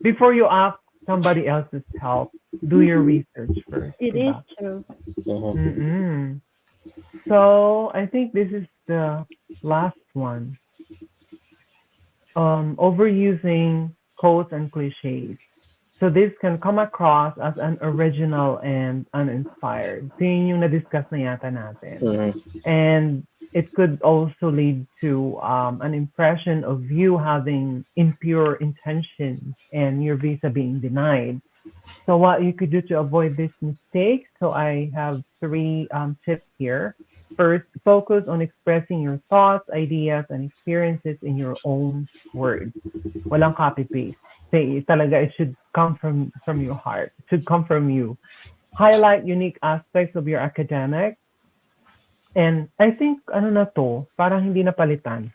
Before you ask somebody else's help, do your research first, It is diba? true. Mhm. Mm-mm. So I think this is the last one. Overusing quotes and cliches. So this can come across as unoriginal and uninspired. So yun yung na-discuss na yata natin. Mhm. And it could also lead to an impression of you having impure intentions and your visa being denied. So what you could do to avoid this mistake, so I have three tips here. First, focus on expressing your thoughts, ideas, and experiences in your own words. Walang copy paste. Say talaga it should come from your heart. It should come from you. Highlight unique aspects of your academic. And I think ano na to, parang hindi napalitan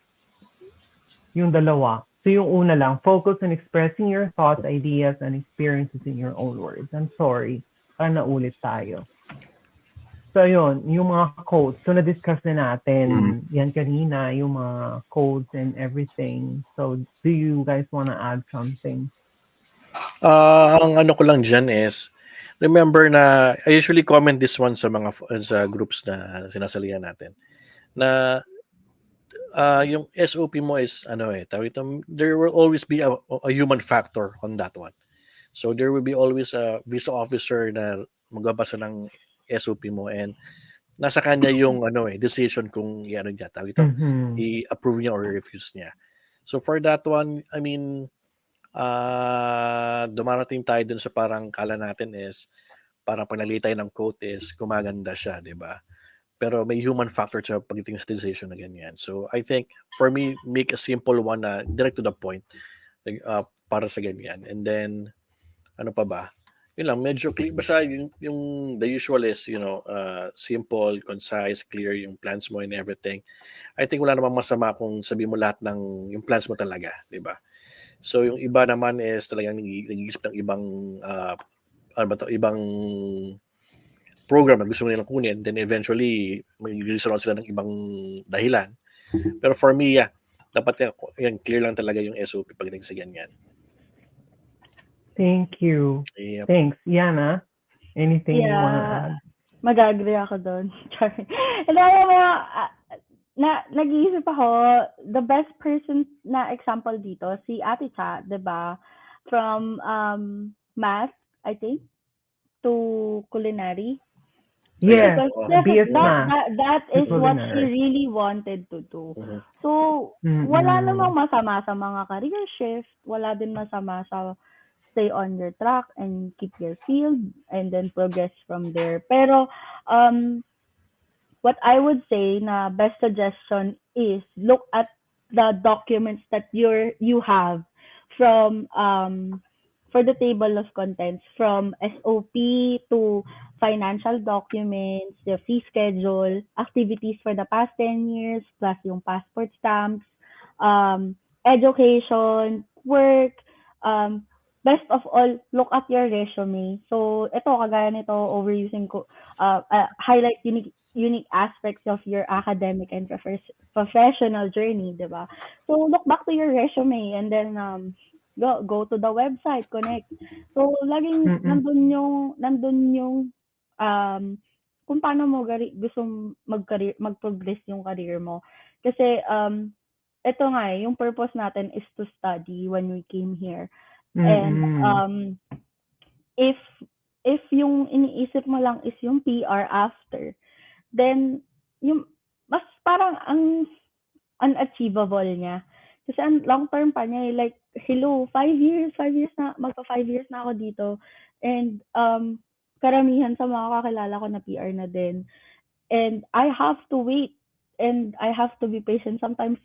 yung dalawa. So yung una lang, focus on expressing your thoughts, ideas, and experiences in your own words. I'm sorry, parang naulit tayo. So yun, yung mga codes. So na-discuss na natin yan kanina, yung mga codes and everything. So do you guys want to add something? Ang ano ko lang dyan is, remember na, I usually comment this one sa mga sa groups na sinasalihan natin, na yung SOP mo is, there will always be a human factor on that one. So there will be always a visa officer na magbabasa ng SOP mo, and nasa kanya yung decision kung Mm-hmm. i-approve niya or refuse niya. So for that one, I mean, dumarating tayo dun sa parang kala natin is parang panali tayo ng quote is gumaganda siya, di ba? Pero may human factor sa pagdating sa decision na ganyan. So I think for me, make a simple one na direct to the point, like, para sa ganyan. And then ano pa ba? Yun lang, medyo clear. Basta yung the usual is, simple, concise, clear yung plans mo and everything. I think wala namang masama kung sabi mo lahat ng yung plans mo talaga, di ba? So yung iba naman is talagang nag-iisip ng ibang ibang program na gusto nilang kunin, then eventually mag-resolve sila ng ibang dahilan. Pero for me, dapat yan clear lang talaga yung SOP pagdating sa ganyan. Thank you. Yep. Thanks. Yana, anything you want to Yeah. add? Mag-agree ako doon. Sorry. And alam mo, nag-iisip ako, the best person na example dito, si Ate Cha, di ba? From math, I think, to culinary. Yes, Because BS that, Math that, that to is what she culinary. really wanted to do. Mhm. So, wala Mm-mm. namang masama sa mga career shift. Wala din masama sa stay on your track and keep your field and then progress from there. Pero, what I would say na best suggestion is look at the documents that you have from for the table of contents, from SOP to financial documents, the fee schedule, activities for the past 10 years, plus yung passport stamps, education, work, um, best of all, look at your resume. So, ito, kagaya nito, overusing ko, highlight unique aspects of your academic and professional journey, di ba? So, look back to your resume and then go to the website, connect. So, laging Mm-mm. nandun yung kung paano mo gustong mag-progress yung career mo. Kasi ito nga yung purpose natin is to study when we came here. And Mm-mm. if yung iniisip mo lang is yung PR after, then yung mas parang ang unachievable niya. Kasi ang long term pa niya, like, hello, 5 years na, magpa 5 years na ako dito. And karamihan sa mga kakilala ko na PR na din. And I have to wait and I have to be patient. Sometimes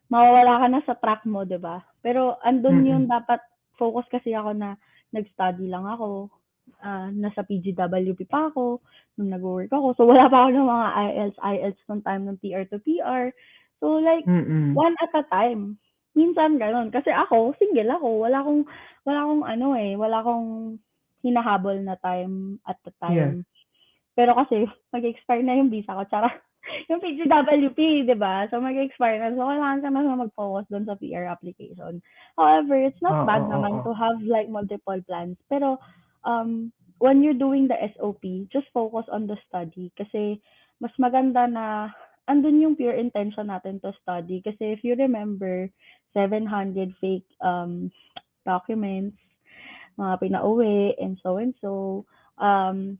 mawawala ka na sa track mo, 'di ba? Pero andun Mm-mm. yung dapat focus kasi ako na nag-study lang ako. Nasa PGWP pa ako nung nagwo-work ako. So wala pa ako ng mga IELTS nung time ng PR to PR. So like Mm-mm. one at a time. Minsan gano'n. Kasi ako, single ako. Wala akong ano eh, wala akong hinahabol na time at the Yes. time. Pero kasi mag-expire na yung visa ko, charot. Yung PGWP, 'di ba? So mag-expire na. So kailangan ka na mag-focus doon sa PR application. However, it's not Oo, bad oo. naman to have like multiple plans. Pero when you're doing the SOP, just focus on the study kasi mas maganda na andun yung pure intention natin to study. Kasi if you remember, 700 fake documents, mga pinauwi, and so.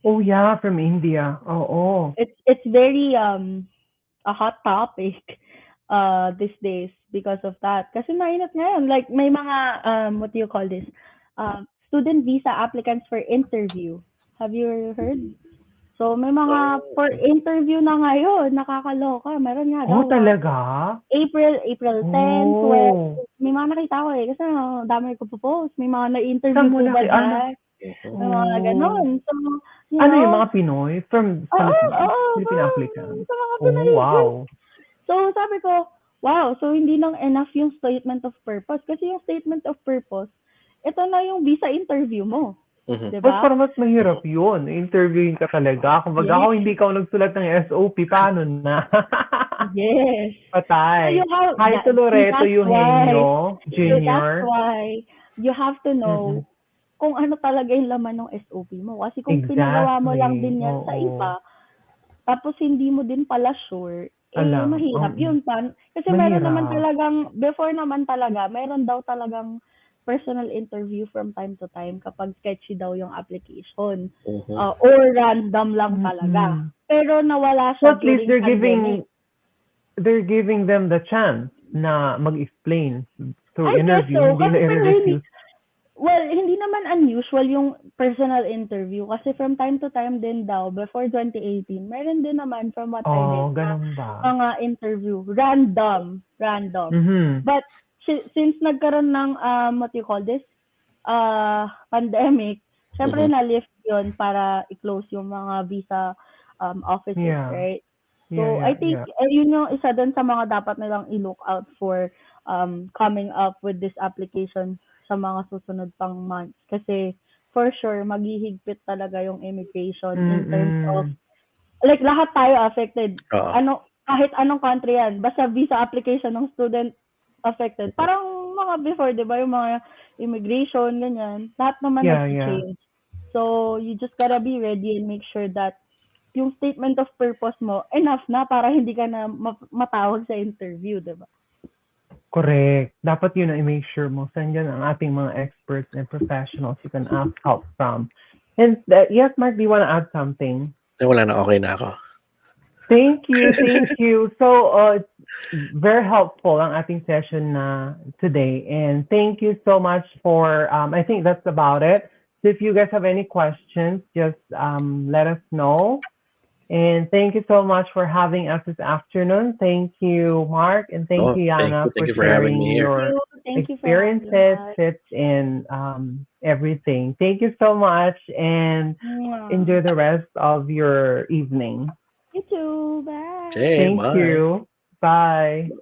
Oh yeah, from India. Oo. It's very a hot topic these days because of that. Kasi mainit ngayon. Like may mga what do you call this? Student visa applicants for interview. Have you heard? So may mga for Oh. interview na ngayon, nakakaloka. Meron nga Oh, daw talaga? April 10, 12. Oh. May mga nakita ko eh. Kasi dami ko post. May mga Saan na-interview mo po ba ano? dyan? Mhm. May mga Oh. ganon. So, you Ano yung know, mga Pinoy from oo, Philippines? oo, Philippine applicants? sa mga Oh, Pinoy. wow. So, sabi ko, wow, so hindi lang enough yung statement of purpose. Kasi yung statement of purpose, ito na yung visa interview mo. Mhm. Mas Diba? parang mas mahirap yun. Interviewing ka talaga. Kung baga Yes. ako, hindi ka nagsulat ng SOP, paano na? Yes. So, Patay. you have, Hi to Loreto that's why, Eugenio, so that's Junior. why, you have to know Mm-mm. kung ano talaga yung laman ng SOP mo. Kasi kung pinagawa mo lang Exactly. din yan sa Oo. iba, tapos hindi mo din pala sure, Alam. mahirap yun. Kasi meron naman Mahirap. talagang, before naman talaga, meron daw talagang personal interview from time to time kapag sketchy daw yung application. Mhm. Or random lang talaga. Mm-mm. Pero nawala So siya at least during pandemic. they're giving them the chance na mag-explain through I guess interview. so. Hindi Kasi na pero i-refuse. hindi naman unusual yung personal interview. Kasi from time to time din daw, before 2018, meron din naman from what I Oh, read na ganun ba? mga interview. Random. Mhm. But since nagkaroon ng, what you call this, pandemic, syempre Mhm. na-lift yun para i-close yung mga visa offices, Yeah. right? Yeah, So, I yeah, think yeah. yun yung isa dun sa mga dapat nilang i-look out for coming up with this application sa mga susunod pang months. Kasi, for sure, maghihigpit talaga yung immigration in terms of, Mm-mm. like, lahat tayo affected. Oo. Kahit anong country yan, basta visa application ng student affected. Parang mga before, di ba, yung mga immigration, ganyan, lahat naman Yeah, yeah. nag-change. So, you just gotta be ready and make sure that yung statement of purpose mo, enough na para hindi ka na matawag sa interview, di ba? Correct. Dapat yun ang i-make sure mo. Sandyan ang ating mga experts and professionals you can ask help from. And yes, Mark, do you want to add something? Wala na, okay na ako. Thank you, thank you. So, it's very helpful ang ating session today. And thank you so much for, I think that's about it. So if you guys have any questions, just let us know. And thank you so much for having us this afternoon. Thank you, Mark, and thank you, Yana, Thank for you for having sharing me here. your Thank you for having experiences, us. tips, and everything. Thank you so much, and enjoy the rest of your evening. You too. Bye. Okay, Thank bye. you. Bye.